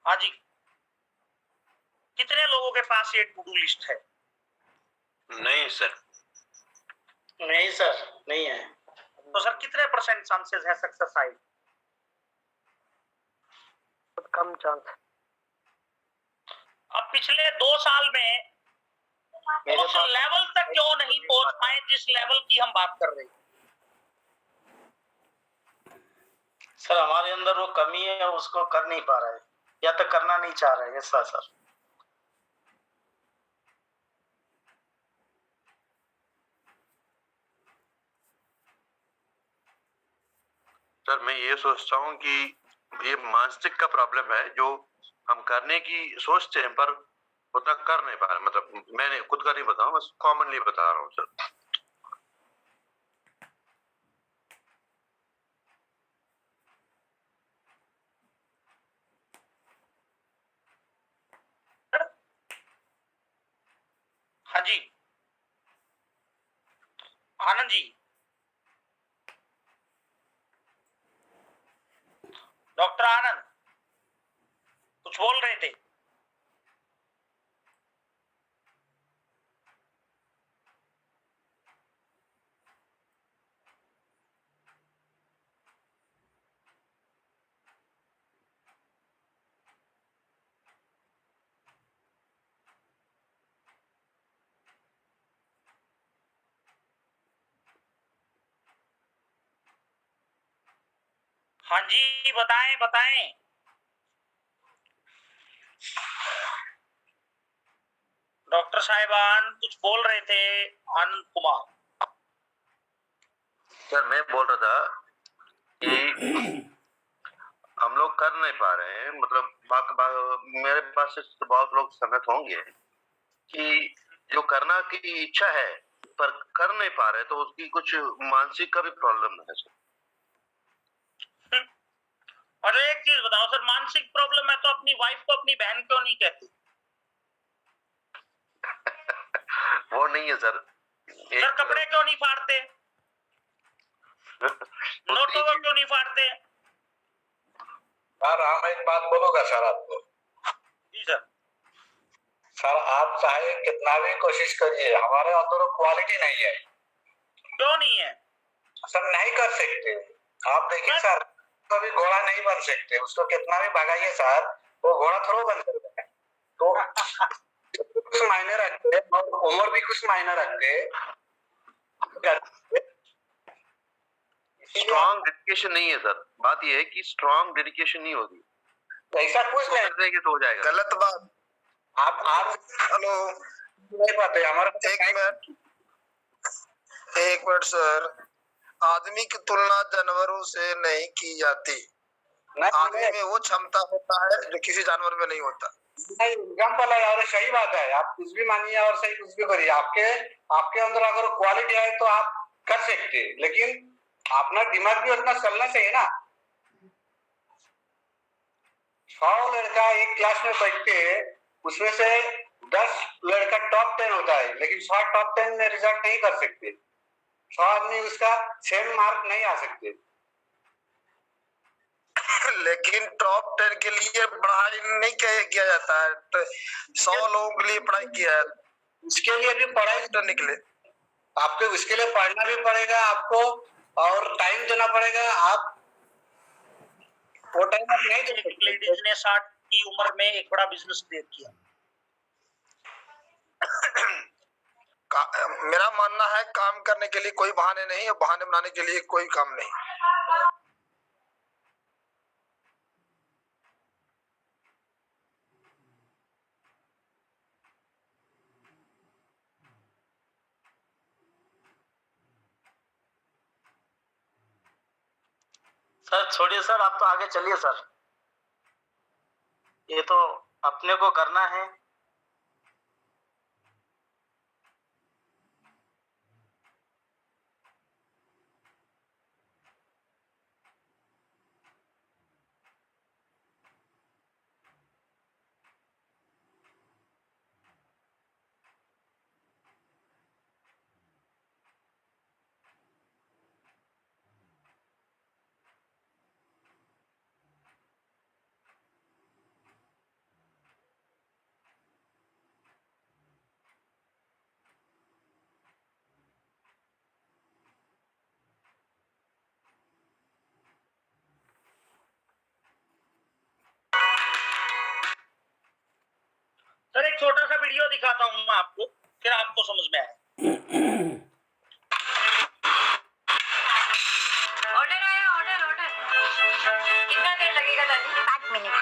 हाँ जी, कितने लोगों के पास ये टू डू लिस्ट है?
नहीं सर,
नहीं सर, नहीं है।
तो सर कितने परसेंट चांसेस है सक्सेस आए?
कम चांस।
अब पिछले 2 साल में उस लेवल तक क्यों नहीं पहुंच पाए जिस लेवल की हम बात कर रहे हैं?
सर हमारे अंदर वो कमी है, उसको कर नहीं पा रहा है या तो करना नहीं चाह रहा है। ऐसा सर।
सर मैं ये सोचता हूँ कि ये मानसिक का प्रॉब्लम है, जो हम करने की सोचते हैं पर उतना कर नहीं पा रहे। मतलब मैंने खुद का नहीं बताऊं, बस कॉमनली बता रहा हूँ सर।
हाँ जी आनंद जी, डॉक्टर आनंद कुछ बोल रहे थे। हाँ जी बताएं बताएं। डॉक्टर साहिबान कुछ बोल रहे थे। आनंद कुमार।
सर मैं बोल रहा था कि हम लोग कर नहीं पा रहे हैं। मतलब मेरे पास से बहुत लोग सहमत होंगे कि जो करना की इच्छा है पर कर नहीं पा रहे, तो उसकी कुछ मानसिक का भी प्रॉब्लम है सर।
और एक चीज बताओ सर, मानसिक प्रॉब्लम है तो अपनी वाइफ को अपनी बहन क्यों नहीं कहती?
वो नहीं है सर।
सर कपड़े क्यों नहीं फाड़ते? नोटों को क्यों नहीं फाड़ते?
सर हम एक बात बोलूंगा सर आपको।
जी सर।
सर आप चाहे कितना भी कोशिश करिए, हमारे अंदर क्वालिटी नहीं है।
क्यों नहीं है?
सर नहीं कर सकते। आप देखिए सर, कभी घोड़ा नहीं बन सकते, उसको कितना भी भगाइए सर, वो घोड़ा थोड़ा बन सकता है। तो कुछ मायने रखते हैं और उम्र भी कुछ मायने रखते हैं।
स्ट्रॉन्ग डेडिकेशन नहीं है सर। बात यह है कि स्ट्रॉन्ग डेडिकेशन नहीं होगी।
ऐसा कुछ नहीं
देंगे तो हो जाएगा।
गलत बात।
आप
हेलो
नहीं पाते हमारा।
एक मिनट सर, आदमी की तुलना जानवरों से नहीं की जाती। आदमी में वो क्षमता होता है जो किसी जानवर में नहीं होता।
नहीं एग्जाम्पल है और सही बात है। आप कुछ भी मानिए और सही कुछ भी करिए, आपके अंदर अगर क्वालिटी है तो आप कर सकते हैं, लेकिन अपना दिमाग भी उतना चलना चाहिए ना। 100 लड़का एक क्लास में बैठते हैं, उसमें से 10 लड़का टॉप 10 होता है, लेकिन 100 टॉप 10 में रिजल्ट नहीं कर सकते। 100 आदमी उसका सेम मार्क नहीं आ सकते।
लेकिन टॉप 10 के लिए पढ़ाई नहीं किया जाता है, 100 लोगों के लिए पढ़ाई किया है।
उसके लिए भी पढ़ाई
तो निकले
आपको, उसके लिए पढ़ना भी पड़ेगा आपको और टाइम देना पड़ेगा। आप वो टाइम आप नहीं दे सकते।
लेडीज ने 60 की उम्र में एक बड़ा बिजनेस क्रिएट किया।
मेरा मानना है काम करने के लिए कोई बहाने नहीं और बहाने बनाने के लिए कोई काम नहीं।
सर छोड़िए सर, आप तो आगे चलिए सर, ये तो अपने को करना है।
सर एक छोटा सा वीडियो दिखाता हूँ मैं आपको, फिर आपको समझ में आए।
ऑर्डर आया, ऑर्डर कितना देर लगेगा दादी? 5 मिनट।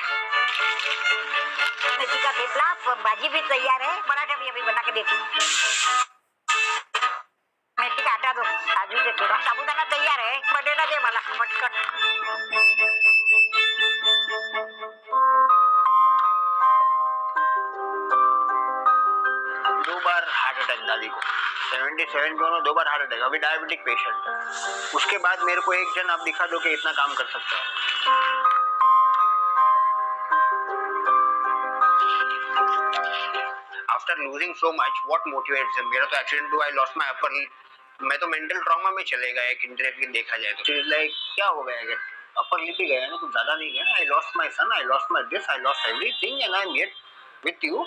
मेथी का थेपला, भाजी भी तैयार है, पराठा भी अभी बना के देती हूँ। मेथी का आटा दो, काजू दे थोड़ा, साबुदाना तैयार है, बटेटा दे मला फटकट।
2 बार हार्ट अटैक दादी को, 77 दोनों 2 बार हार्ट अटैक, अभी डायबिटिक पेशेंट है। उसके बाद मेरे को एक जन आप दिखा दो कि इतना काम कर सकता है। After losing so much what motivates him? मेरा तो एक्सीडेंट हुआ, I lost my upper lip, मैं तो मेंटल ट्रॉमा में चले गया एक इंटरव्यू देखा जाए तो। लाइक क्या हो गया अगर अपर लिप ही गया ना, कुछ ज्यादा नहीं गया ना। I lost my son, I lost my this, I lost everything and I am here with you.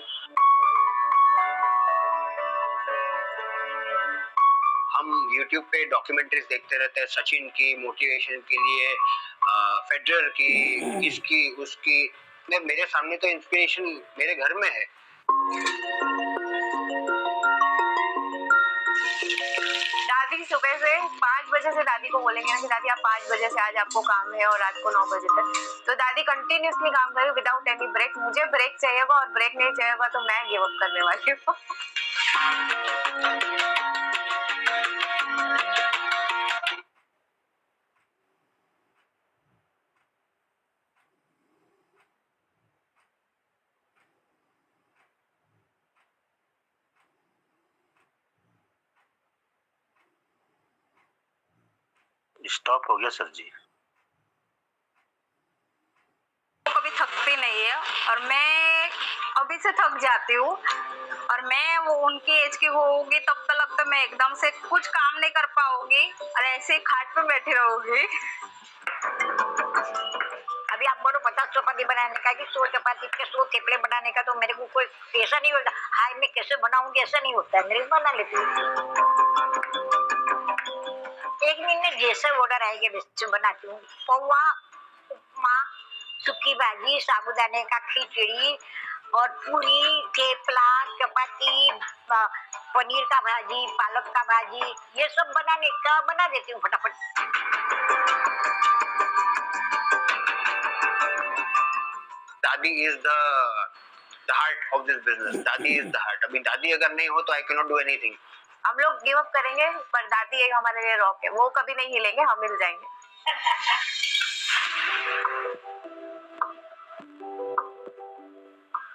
हम YouTube पे डॉक्यूमेंट्रीज देखते रहते हैं, सचिन की मोटिवेशन के लिए, फेडरर की, इसकी उसकी। मेरे सामने तो इंस्पिरेशन मेरे घर में है।
दादी सुबह से 5 बजे से दादी को बोलेंगे ना कि दादी आप 5 बजे से आज आपको काम है और रात को 9 बजे तक, तो दादी कंटिन्यूअसली काम करेगी विदाउट एनी ब्रेक। मुझे ब्रेक चाहिएगा और ब्रेक नहीं चाहिएगा तो मैं गिव अप करने वाली हूँ।
स्टॉप हो गया सर जी।
कभी थकती नहीं है और मैं अभी से थक जाती हूँ और मैं वो उनकी एज की होगी तब तक तो मैं एकदम से कुछ काम नहीं कर पाऊंगी और ऐसे खाट पे बैठी रहूंगी। अभी आप बोलो 50 चपाती बनाने का कि 100 चपाती के 100 थेपले बनाने का, तो मेरे को कोई ऐसा नहीं होता हाय मैं कैसे बनाऊंगी, ऐसा नहीं होता है, मेरे को बना लेती हूँ। 1 मिनट में जैसे ऑर्डर आएंगे वैसे बनाती हूँ। पौवा, उपमा, सूखी भाजी, साबुदाने का खिचड़ी और पूरी, थेपला, चपाती, पनीर का भाजी, पालक का भाजी, ये सब बना देती हूँ फटाफट।
दादी is the heart of this business. दादी इज द हार्ट। अभी दादी अगर नहीं हो तो I can not do anything.
हम लोग गिव अप करेंगे पर दादी एक हमारे लिए रॉक है, वो कभी नहीं हिलेंगे, हम हिल जाएंगे।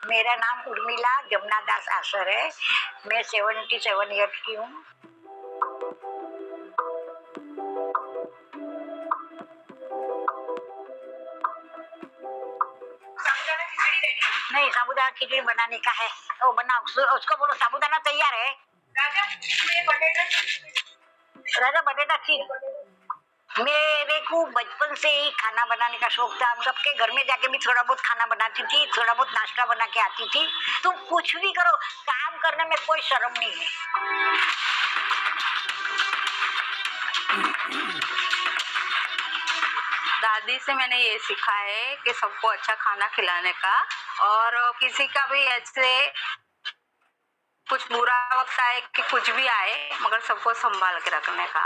मेरा नाम उर्मिला जमुना दास आसर है, मैं 77 ईयर्स की हूँ। नहीं, साबुदाना खिचड़ी बनाने का है, वो बना, उसको बोलो साबुदाना तैयार है। राजा बटेटा खीर। मेरे को बचपन से ही खाना बनाने का शौक था। हम सबके घर में जाके भी थोड़ा बहुत खाना बनाती थी, थोड़ा बहुत नाश्ता बना के आती थी। तुम कुछ भी करो, काम करने में कोई शर्म नहीं है। दादी से मैंने ये सीखा है कि सबको अच्छा खाना खिलाने का, और किसी का भी ऐसे
कुछ बुरा वक्त आए कि कुछ भी आए, मगर सबको संभाल के रखने का।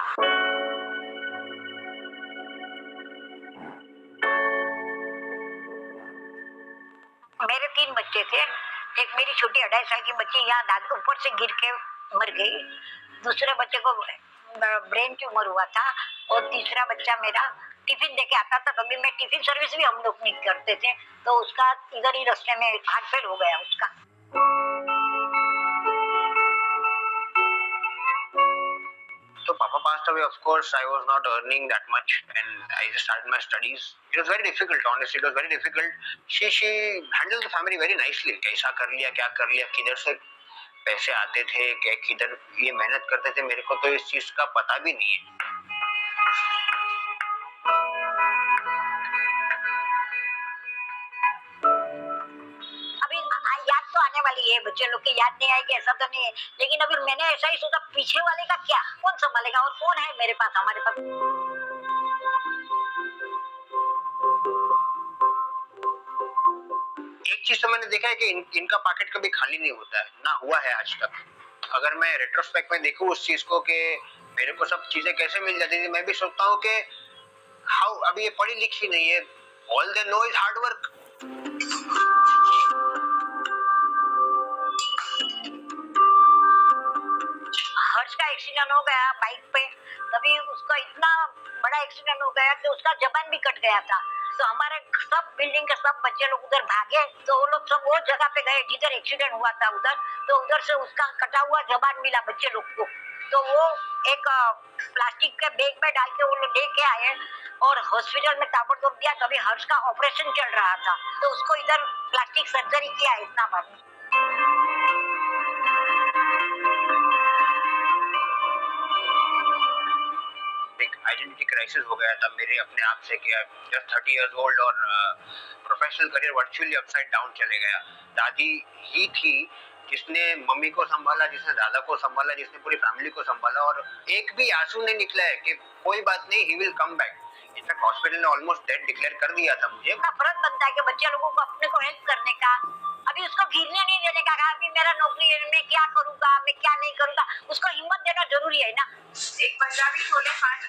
मेरे 3 बच्चे थे। एक मेरी छोटी 2.5 साल की बच्ची यहाँ ऊपर से गिर के मर गई। दूसरे बच्चे को ब्रेन ट्यूमर हुआ था और तीसरा बच्चा मेरा टिफिन देके आता था। तभी मैं टिफिन सर्विस भी हम लोग नहीं करते थे, तो उसका इधर ही रास्ते में हार्ट फेल हो गया उसका।
So Papa passed away. Of course, I was not earning that much, and I just started my studies. It was very difficult, honestly. It was very difficult. She handled the family very nicely. कैसा कर लिया, क्या कर लिया, किधर से पैसे आते थे, किधर ये मेहनत करते थे, मेरे को तो इस चीज का पता भी नहीं है।
अभी याद तो आने वाली है, बच्चे लोग की याद नहीं आएगी ऐसा तो नहीं है, लेकिन अभी मैंने ऐसा ही सोचा पीछे वाले का क्या, कौन संभालेगा और कौन है मेरे पास, हमारे पास।
एक चीज तो मैंने देखा है कि इनका पॉकेट कभी खाली नहीं होता है, ना हुआ है आज तक। अगर मैं रेट्रोस्पेक्ट में देखूं उस चीज को कि मेरे को सब चीजें कैसे मिल जाती थी, मैं भी सोचता हूँ कि हाउ, अभी ये पढ़ी लिखी नहीं है, all they know is hard work.
Harsh का एक्सीडेंट हो गया बाइक पे, तभी उसका इतना बड़ा एक्सीडेंट हो गया कि उसका जबान भी कट गया था। तो हमारे सब बिल्डिंग के सब बच्चे लोग उधर भागे, तो वो लोग सब वो जगह पे गए जिधर एक्सीडेंट हुआ था उधर, तो उधर से उसका कटा हुआ जबान मिला बच्चे लोग को। तो वो एक प्लास्टिक के बैग में डाल के वो लोग लेके आए और हॉस्पिटल में ताबड़तोड़ दिया। तभी हर्ष का ऑपरेशन चल रहा था, तो उसको इधर प्लास्टिक सर्जरी किया इस्लामाबाद में।
एक आइडेंटिटी क्राइसिस हो गया था मेरे अपने आप से कि जस्ट 30 इयर्स ओल्ड और professional career virtually upside down चले गया। दादी ही थी जिसने मम्मी को संभाला, जिसने दादा को संभाला, जिसने पूरी फैमिली को संभाला, और एक भी आंसू नहीं निकला है कि कोई बात नहीं, he will come back. In fact hospital ने ऑलमोस्ट डेड डिक्लेयर कर दिया था मुझे।
फर्ज बनता है कि बच्चे लोगों को अपने को हेल्प करने का, अभी उसको गिरने नहीं देने का। अभी मेरा नौकरी है, मैं क्या करूंगा, मैं क्या नहीं करूंगा, उसको हिम्मत देना जरूरी है ना।
एक पंजाबी छोले 5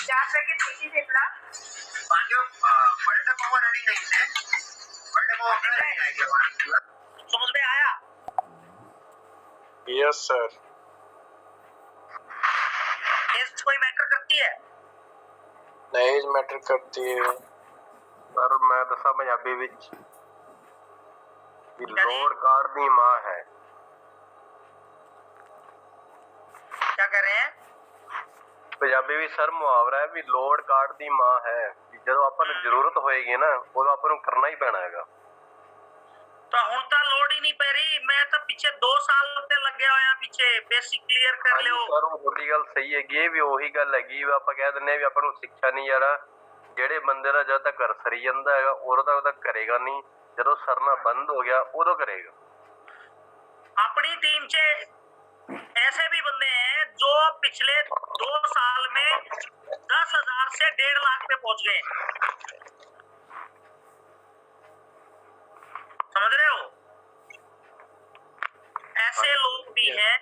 4 पैकेट मेथी थेपला,
समझ में आया?
Yes sir.
एज कोई मैटर करती है?
नहीं मैटर करती है पर मैं दसा पंजाबी विच लोड कार्ड दी मां है।
क्या कह रहे हैं?
पंजाबी भी सर मुहावरा है भी लोड कार्ड दी मां है, ਜਦੋਂ ਆਪਾਂ ਨੂੰ ਜ਼ਰੂਰਤ ਹੋਏਗੀ ਨਾ ਉਦੋਂ ਆਪਾਂ ਨੂੰ ਕਰਨਾ ਹੀ ਪੈਣਾ ਹੈਗਾ।
तो हुण तां लोड ही नहीं पै रही, मैं तो पीछे 2 साल ते लगे होया पीछे बेसिक क्लियर कर लियो।
पर ਤੁਹਾਡੀ ਗੱਲ ਸਹੀ ਹੈਗੀ, ਇਹ ਵੀ ਉਹੀ ਗੱਲ ਹੈਗੀ ਵੀ ਆਪਾਂ ਕਹਿ ਦਿੰਨੇ ਵੀ ਆਪਾਂ ਨੂੰ ਸਿੱਖਿਆ ਨਹੀਂ ਯਾਰਾ, ਜਿਹੜੇ ਬੰਦੇ ਦਾ ਜਦ ਤੱਕ ਘਰ ਸਰੀ ਜਾਂਦਾ ਹੈਗਾ ਉਦੋਂ ਤੱਕ ਉਹਦਾ ਕਰੇਗਾ ਨਹੀਂ, ਜਦੋਂ सरना बंद हो गया उदो करेगा।
अपनी टीम से ऐसे भी बंदे हैं जो पिछले 2 साल में 10,000 से 1.5 लाख पे पहुंच गए, समझ रहे हो? ऐसे लोग भी हैं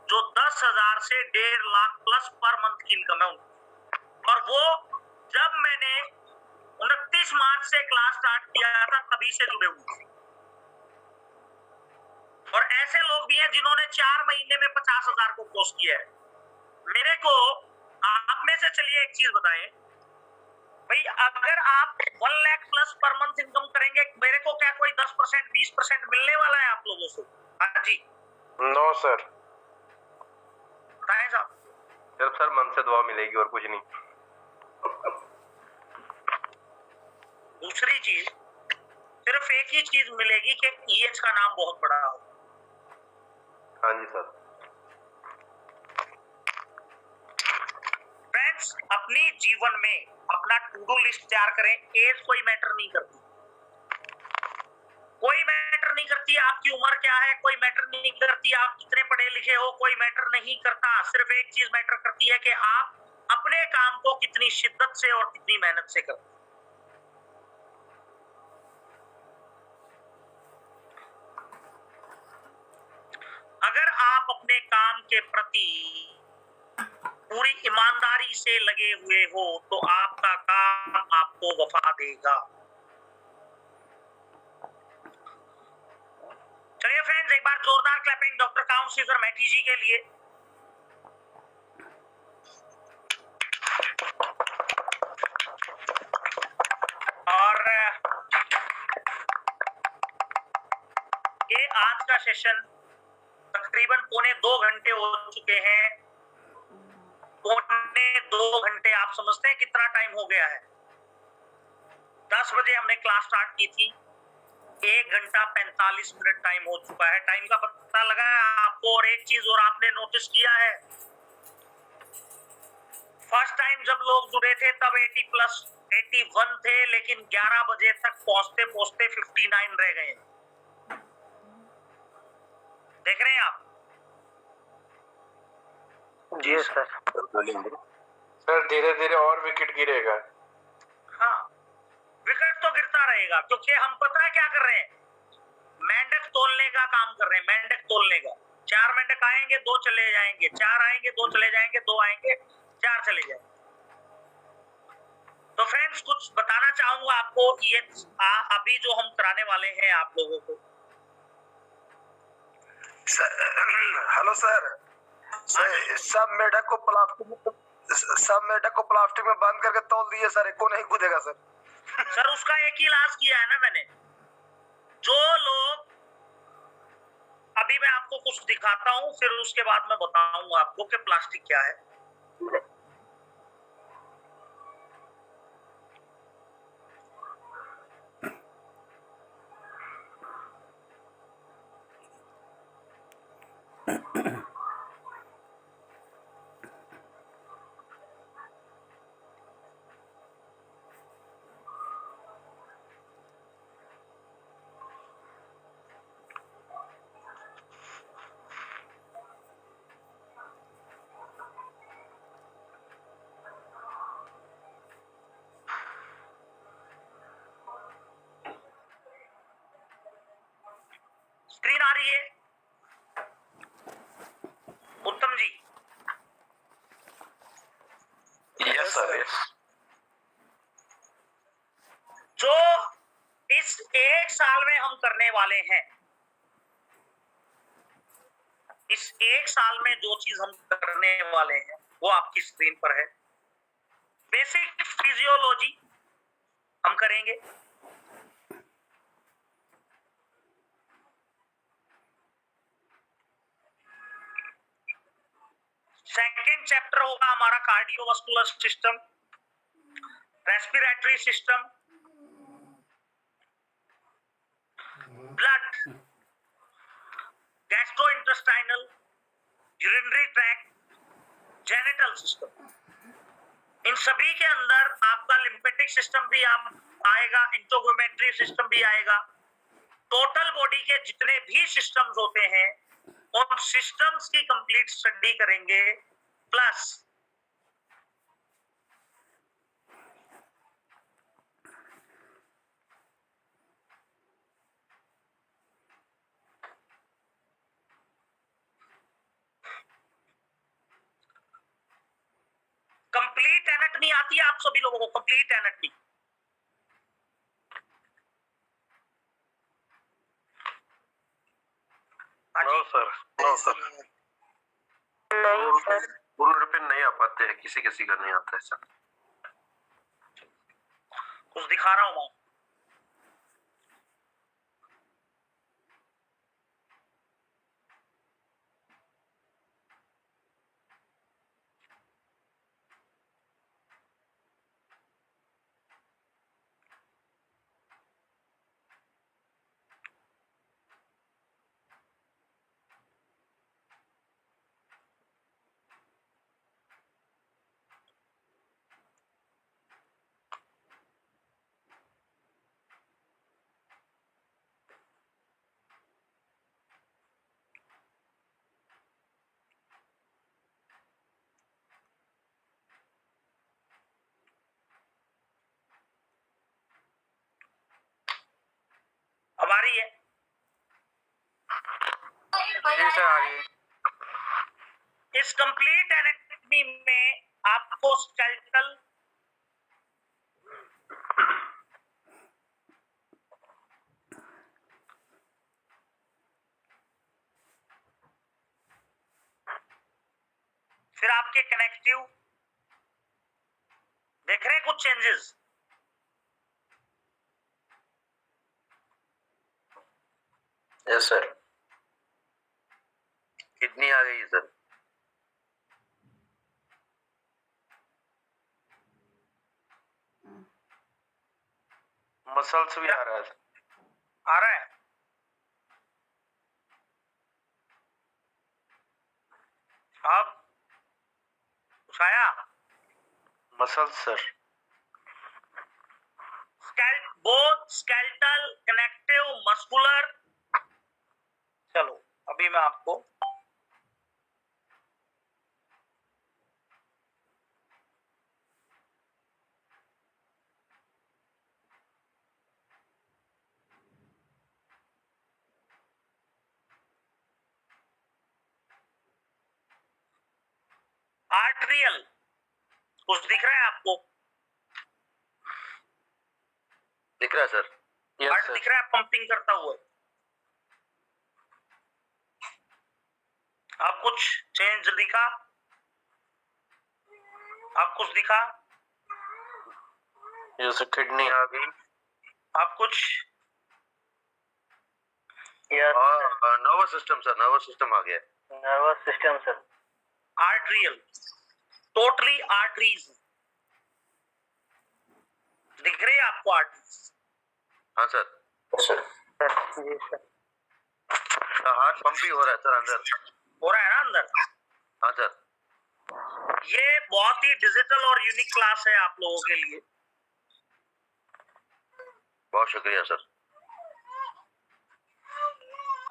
जो 10,000 से 1.5 लाख प्लस पर मंथ की इनकम है उनकी, और वो जब मैंने 29 मार्च से क्लास स्टार्ट किया था तभी से जुड़े हुए थे। और ऐसे लोग भी हैं जिन्होंने 4 महीने में 50,000 को क्रॉस किया है। मेरे को आप में से चलिए एक चीज बताएं भाई, अगर आप 1 lakh plus per month income करेंगे, मेरे को क्या कोई 10% 20% मिलने वाला है आप लोगों से? हाँ जी।
No sir.
बताएं साहब।
सिर्फ सर मन से दुआ मिलेगी और कुछ नहीं।
दूसरी चीज, सिर्फ एक ही चीज मिलेगी कि ईएच का नाम बहुत बड़ा हो।
हाँ जी सर।
फ्रेंड्स, अपनी जीवन में अपना टू डू लिस्ट तैयार करें। एज कोई मैटर नहीं करती, कोई मैटर नहीं करती। आपकी उम्र क्या है कोई मैटर नहीं करती, आप कितने पढ़े लिखे हो कोई मैटर नहीं करता। सिर्फ एक चीज मैटर करती है कि आप अपने काम को कितनी शिद्दत से और कितनी मेहनत से करते हैं। प्रति पूरी ईमानदारी से लगे हुए हो तो आपका काम आपको वफा देगा। चलिए फ्रेंड्स, एक बार जोरदार क्लैपिंग डॉक्टर काउंट सीजर मैटी जी के लिए। और ये आज का सेशन तकरीबन 2.25 घंटे हो चुके हैं। 2.25 घंटे आप समझते हैं कितना टाइम हो गया है। 10 बजे हमने क्लास स्टार्ट की थी, 1 घंटा 45 मिनट टाइम हो चुका है। टाइम का पता लगा है आपको? और एक चीज और आपने नोटिस किया है, फर्स्ट टाइम जब लोग जुड़े थे तब 81 थे, लेकिन 11 बजे तक पहुंचते पहुंचते 59 रह गए। देख रहे हैं आप?
जी सर। सर धीरे धीरे और विकेट गिरेगा।
हाँ, विकेट तो गिरता रहेगा, क्योंकि हम पता है क्या कर रहे हैं, मेंढक तोलने का काम कर रहे हैं। मेंढक तोलने का, 4 मेंढक आएंगे 2 चले जाएंगे, 4 आएंगे 2 चले जाएंगे, 2 आएंगे 4 चले जाएंगे। तो फ्रेंड्स, कुछ बताना चाहूंगा आपको, ये अभी जो हम कराने वाले हैं आप लोगों को।
हेलो सर, सब मेढक को प्लास्टिक में बंद करके तौल दिए सर, एक को नहीं कूदेगा सर।
सर उसका एक ही इलाज किया है ना मैंने। जो लोग, अभी मैं आपको कुछ दिखाता हूँ, फिर उसके बाद मैं बताऊंगा आपको कि प्लास्टिक क्या है। स्क्रीन आ रही है उत्तम जी?
Yes sir, yes.
जो इस 1 साल में हम करने वाले हैं, इस 1 साल में जो चीज हम करने वाले हैं वो आपकी स्क्रीन पर है। बेसिक फिजियोलॉजी हम करेंगे। सेकंड चैप्टर होगा हमारा cardiovascular system, respiratory system, blood, gastrointestinal, urinary tract, genital system. इन सभी के अंदर आपका लिम्फेटिक सिस्टम भी आएगा, इंटेग्रोमेट्री सिस्टम भी आएगा। टोटल बॉडी के जितने भी सिस्टम्स होते हैं उन सिस्टम्स की कंप्लीट स्टडी करेंगे, प्लस कंप्लीट एनाटॉमी आती है आप सभी लोगों को? Complete anatomy
no sir, no sir, पूर्ण रूप में नहीं आ पाते हैं, किसी किसी का नहीं आता है सर।
कुछ दिखा रहा हूं मैं। अब आ रही है?
जी सर, आ रही है।
इस आपको स्केलेटल, फिर आपके कनेक्टिव, देख रहे हैं कुछ चेंजेस?
Yes sir. किडनी आ गई सर।
मसल्स भी आ रहा है,
आ रहा है। अब कुछ आया?
Muscles sir.
Both skeletal, connective, muscular. चलो अभी मैं आपको आर्टरियल, कुछ दिख रहा है आपको?
दिख रहा है सर।
हार्ट दिख रहा है पंपिंग करता हुआ? आप कुछ चेंज दिखा? आप कुछ दिखा?
यस किडनी आ गई।
आप कुछ?
Nervous system sir, nervous system आ गया।
Nervous system sir.
Arterial, totally arteries दिख रही है आपको? आर्टरीज,
हाँ सर।
सर जी सर।
हार्ट पंप भी हो रहा है सर, अंदर
हो रहा है ना अंदर?
हाँ सर।
ये बहुत ही डिजिटल और यूनिक क्लास है आप लोगों के लिए।
बहुत शुक्रिया सर।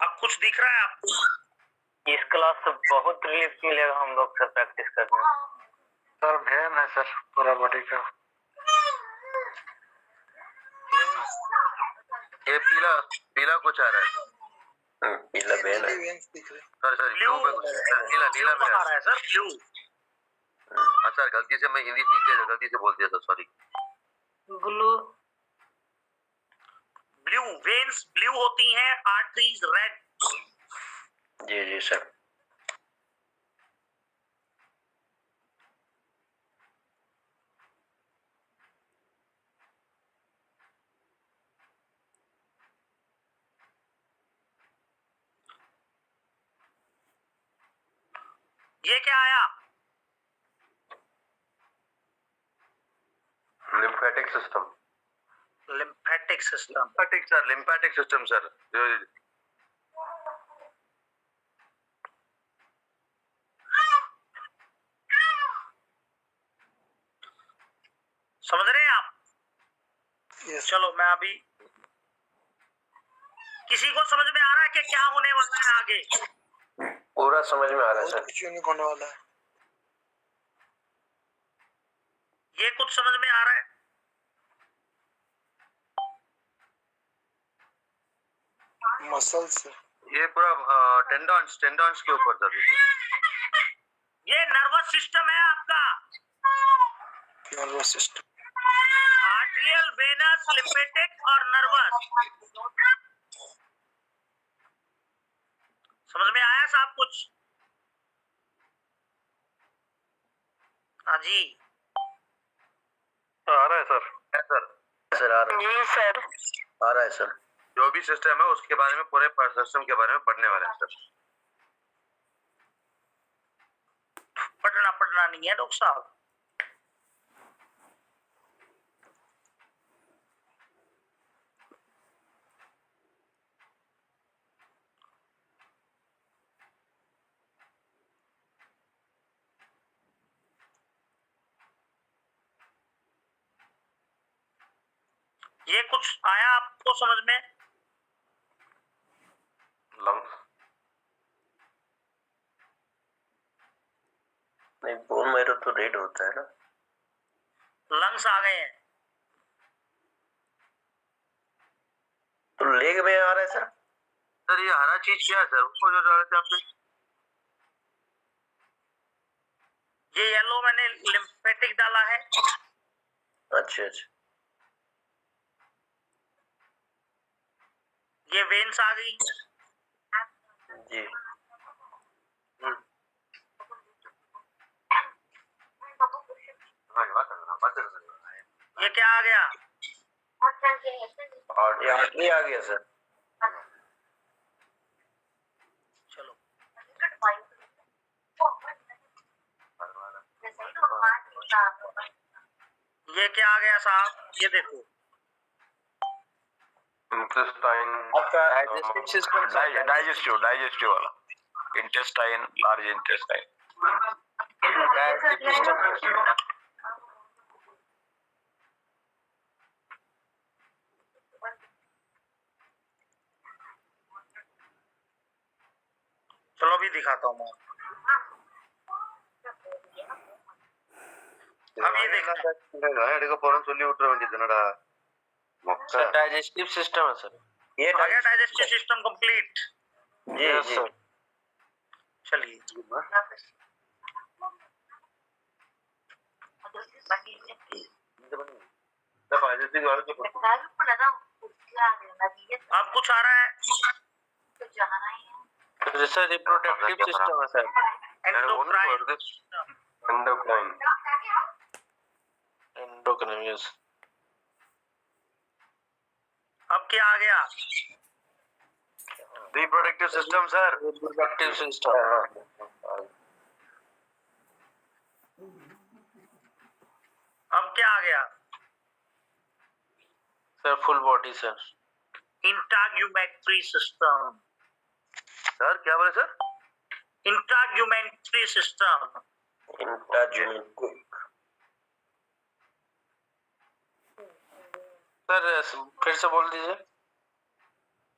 अब कुछ दिख रहा है आपको?
इस क्लास से बहुत रिलीफ मिलेगा हम लोग सर प्रैक्टिस करने में।
सर भेन है सर पूरा बॉडी का।
ये पीला पीला कुछ आ रहा है।
पीला भेन है।
वेंस दिख रहे।
सर सर ब्लू में कुछ नीला नीला में
आ रहा है सर, ब्लू।
हाँ सर, गलती से मैं हिंदी सीख के गलती से बोल दिया sir, sorry.
Blue
blue veins blue होती हैं, आर्टरीज रेड।
जी जी सर।
ये क्या आया?
Lymphatic system.
Lymphatic system.
Lymphatic sir, lymphatic system sir.
समझ रहे हैं आप? चलो मैं अभी, किसी को समझ में आ रहा है कि क्या होने वाला है आगे?
पूरा समझ में आ रहा है सर।
कुछ यूनिक होने वाला है।
ये कुछ समझ में आ रहा है?
मसल्स,
ये पूरा टेंडन्स टेंडन्स के ऊपर सर।
ये नर्वस सिस्टम है आपका।
Nervous system,
arterial, venous, lymphatic और नर्वस। समझ में आया साहब कुछ? हाँ जी,
आ रहा है सर।
सर सर आ रहा है।
जी सर।
आ रहा है सर। जो भी सिस्टम है उसके बारे में, पूरे सिस्टम के बारे में पढ़ने वाले हैं सर।
पढ़ना नहीं है डॉक्टर साहब। ये कुछ आया आपको समझ में?
लंग्स नहीं, बोन मैरो तो रेड होता है ना।
लंग्स आ गए हैं।
तो लेग में आ रहा है सर।
सर ये हरा चीज क्या है सर? उसको जो डाले थे आपने?
ये येलो मैंने लिम्फेटिक डाला है।
अच्छा अच्छा,
ये वेन्स आ गई
जी।
ये क्या आ गया?
ये आर्टरी आ गया सर।
चलो ये क्या आ गया साहब? ये देखो
इंटेस्टाइन,
आपका डाइजेस्टिव सिस्टम,
डाइजेस्टिव वाला intestine, large intestine.
Digestive system.
चलो अभी दिखाता हूँ मैं। अब ये देखना
डाइजेस्टिव सिस्टम है सर। ये
आ गया डाइजेस्टिव सिस्टम कंप्लीट।
जी जी।
चलिए अब कुछ आ रहा है?
सर रिप्रोडक्टिव सिस्टम है सर।
Endocrine, yes.
अब क्या आ गया?
Reproductive system sir.
Reproductive system.
अब क्या आ गया?
Sir full body sir.
Integumentary system.
Sir क्या बोले सर?
Integumentary system.
सर फिर से बोल दीजिए।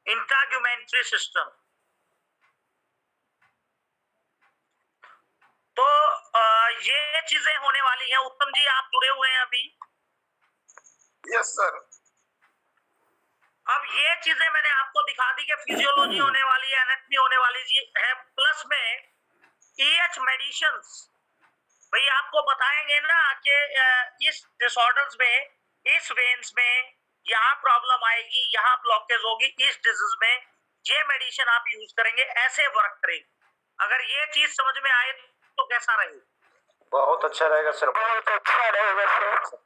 इंट्राग्यूमेट्री सिस्टम। तो ये चीजें होने वाली हैं। उत्तम जी आप जुड़े हुए हैं अभी?
Yes sir.
अब ये चीजें मैंने आपको दिखा दी कि फिजियोलॉजी होने वाली है, एनाटॉमी होने वाली है, प्लस में ईएच मेडिसिन्स भाई आपको बताएंगे ना कि इस डिसऑर्डर्स में, इस वेन्स में यहाँ प्रॉब्लम आएगी, यहाँ ब्लॉकेज होगी, इस डिजीज में ये मेडिसिन आप यूज करेंगे, ऐसे वर्क करेंगे। अगर ये चीज समझ में आए तो कैसा रहेगा?
बहुत अच्छा रहेगा सर।
बहुत अच्छा रहेगा सर।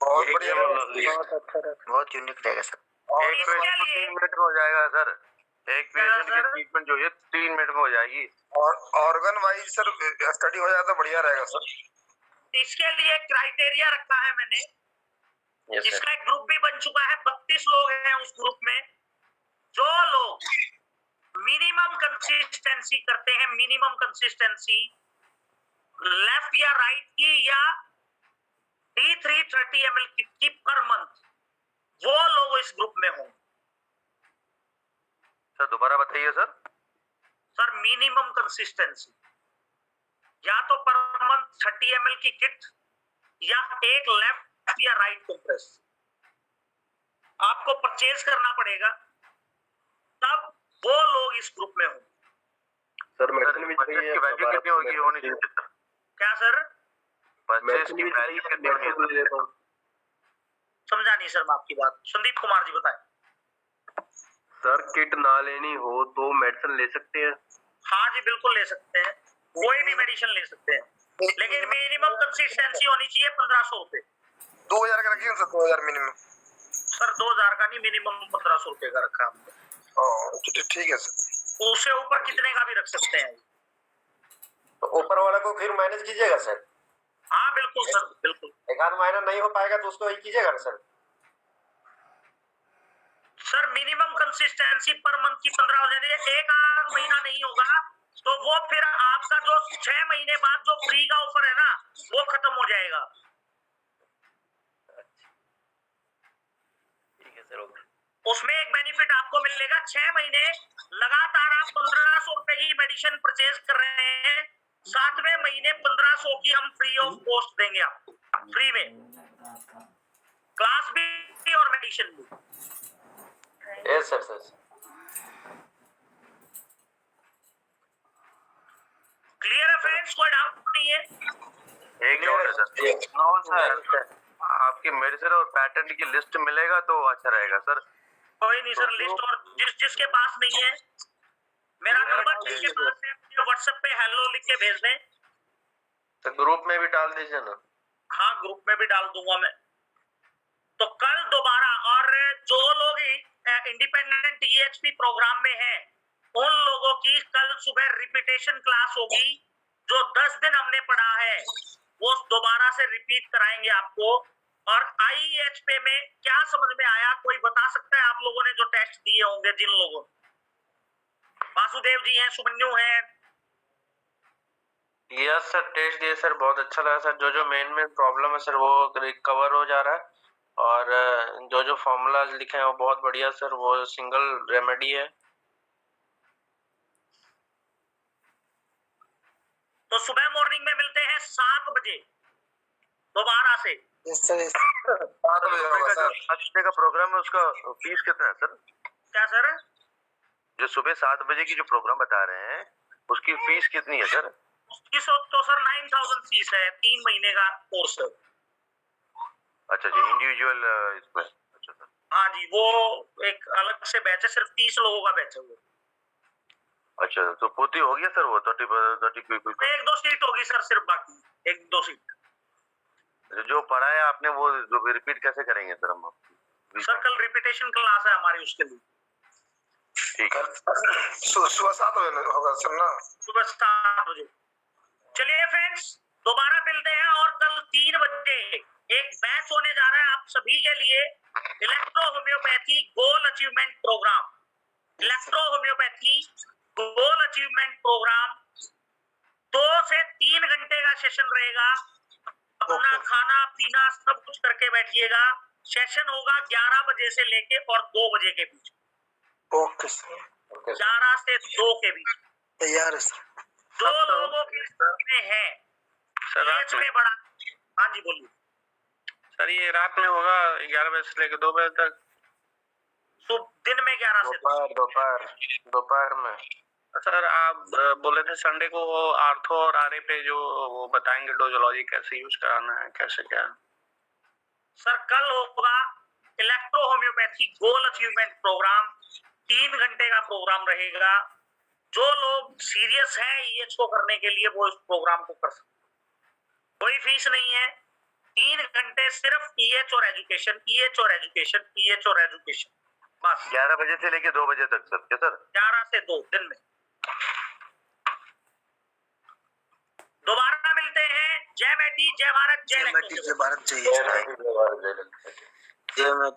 बहुत बढ़िया,
बहुत अच्छा रहेगा,
बहुत यूनिक रहेगा सर।
और
एक
इसके
पेशेंट को
लिए
3 मिनट में हो जाएगा सर। एक पेशेंट की ट्रीटमेंट जो है 3 मिनट में हो जाएगी।
और ऑर्गन वाइज सर स्टडी हो जाए तो बढ़िया रहेगा सर।
इसके लिए क्राइटेरिया रखा है मैंने। इसका एक ग्रुप भी बन चुका है, 32 लोग हैं उस ग्रुप में। जो लोग मिनिमम कंसिस्टेंसी करते हैं, मिनिमम कंसिस्टेंसी लेफ्ट या राइट की या D330 ml की पर मंथ, वो लोग इस ग्रुप में हों।
सर दोबारा बताइए सर।
सर मिनिमम कंसिस्टेंसी या तो पर मंथ 30 ml की किट या एक लेफ्ट या राइट कंप्रेस आपको परचेज करना पड़ेगा, तब वो लोग इस ग्रुप में हों।
सर मेडिसिन भी चाहिए,
वैल्यू कितनी होगी होनी चाहिए?
क्या सर?
परचेज की वैल्यू कितनी होनी चाहिए?
समझा नहीं सर मैं आपकी बात। संदीप कुमार जी बताएं।
सर किट ना लेनी हो तो मेडिसिन ले सकते हैं?
हाँ जी बिल्कुल ले सकते हैं, कोई भी मेडिसिन ले सकते हैं, लेकिन मिनिमम कंसिस्टेंसी होनी चाहिए 1500 रुपए।
2000 का रखिए सर, 2000 मिनिमम।
सर 2000 का नहीं, मिनिमम 1500 रुपए का रखा हमने।
ठीक है सर।
उससे ऊपर कितने का भी रख सकते हैं।
तो ऊपर वाला को फिर मैनेज कीजिएगा सर।
हाँ बिल्कुल सर, बिल्कुल।
एक आध महीना नहीं हो पाएगा तो उसको ही कीजिएगा ना sir.
Sir minimum consistency per month की 15 हो जाती है। एक आध महीना नहीं होगा तो वो फिर आपका जो 6 महीने बाद जो फ्री का ऑफर है ना, वो खत्म हो जाएगा।
ठीक है सर, ओके।
उसमें एक बेनिफिट आपको मिलेगा, 6 महीने लगातार आप 1500 रुपए की मेडिसिन परचेज कर रहे हैं, 7वें महीने 1500 की हम फ्री ऑफ कॉस्ट देंगे आपको, फ्री में, क्लास भी और मेडिसिन भी।
Yes sir. सर
क्लियर है फ्रेंड्स, कोई डाउट नहीं है?
एक डाउट है सर, आपकी मेडिसिन और पैटेंट की लिस्ट मिलेगा तो अच्छा रहेगा सर।
कोई नहीं सर, लिस्ट और जिसके पास नहीं है मेरा नंबर जिसके पास है मुझे व्हाट्सएप पे हेलो लिख के भेज दें।
तो ग्रुप में भी डाल दीजिए ना।
हाँ ग्रुप में भी डाल दूंगा मैं। तो कल दोबारा, और जो लोग इंडिपेंडेंट ईएचपी प्रोग्राम में हैं उन लोगों की कल सुबह रिपीटेशन क्लास होगी। जो 10 दिन हमने पढ़ा है वो दोबारा से रिपीट कराएंगे आपको। और आईएचपी में क्या समझ में आया कोई बता सकता है? आप लोगों ने जो टेस्ट दिए होंगे, जिन लोगों, वासुदेव जी हैं, सुमन्यु हैं।
यस सर, टेस्ट दिए सर, बहुत अच्छा लगा सर। जो मेन प्रॉब्लम है सर वो रिकवर हो जा रहा है, और जो फॉर्मूला लिखे हैं वो बहुत बढ़िया सर, वो सिंगल रेमेडी है।
तो सुबह मॉर्निंग में मिलते हैं 7 बजे दोबारा से।
का प्रोग्राम है उसका फीस कितना है सर?
क्या सर?
जो सुबह 7 बजे की जो प्रोग्राम बता रहे हैं उसकी फीस कितनी है सर?
उसकी तो सर 9000 फीस है, 3 महीने का कोर्स है।
अच्छा जी, इंडिविजुअल इसमें? अच्छा सर।
हाँ जी, वो एक अलग से बैच है, सिर्फ 30 लोगों का बैच है वो।
अच्छा, तो पूर्ति हो गया सर वो 30 पीपल का?
1-2 सीट होगी सर, सिर्फ बाकी 1-2 सीट।
जो पढ़ाया आपने वो रिपीट कैसे करेंगे सर हम?
सर कल रिपीटेशन क्लास है हमारी, उसके लिए।
ठीक है।
सुबह 7 बजे होगा सर ना?
सुबह 7 बजे। चलिए फ्रेंड्स, दोबारा मिलते हैं। और कल 3 बजे एक बैच होने जा रहा है आप सभी के लिए, electro homeopathy goal achievement programme. Electro homeopathy goal achievement programme 2 से 3 घंटे का सेशन रहेगा। अपना खाना पीना सब कुछ करके बैठिएगा। सेशन होगा 11 बजे से लेके और 2 बजे के बीच।
Okay sir.
11 से 2 के बीच
तैयार है सर।
जो लोगों के सामने है
सर रात में
बड़ा। हाँ जी बोलिए
सर। ये रात में होगा 11 बजे से लेकर 2 बजे तक?
दिन में 11 से
दोपहर में। सर आप बोले थे संडे को आर्थो और आरए पे जो वो बताएंगे डोजोलॉजी कैसे यूज कराना है, कैसे क्या?
सर कल होगा electro homeopathy goal achievement programme, 3 घंटे का प्रोग्राम रहेगा। जो लोग सीरियस हैं ईएच को करने के लिए वो इस प्रोग्राम को कर सकते, कोई फीस नहीं है। 3 घंटे सिर्फ ईएच और एजुकेशन, ईएच और एजुकेशन, ईएच और एजुकेशन, बस।
11 बजे से लेके 2 बजे तक सर? क्या सर?
11 से 2 दिन में। दोबारा मिलते हैं। जय मैटी, जय भारत, जय
जय मैटी, जय भारत, जय।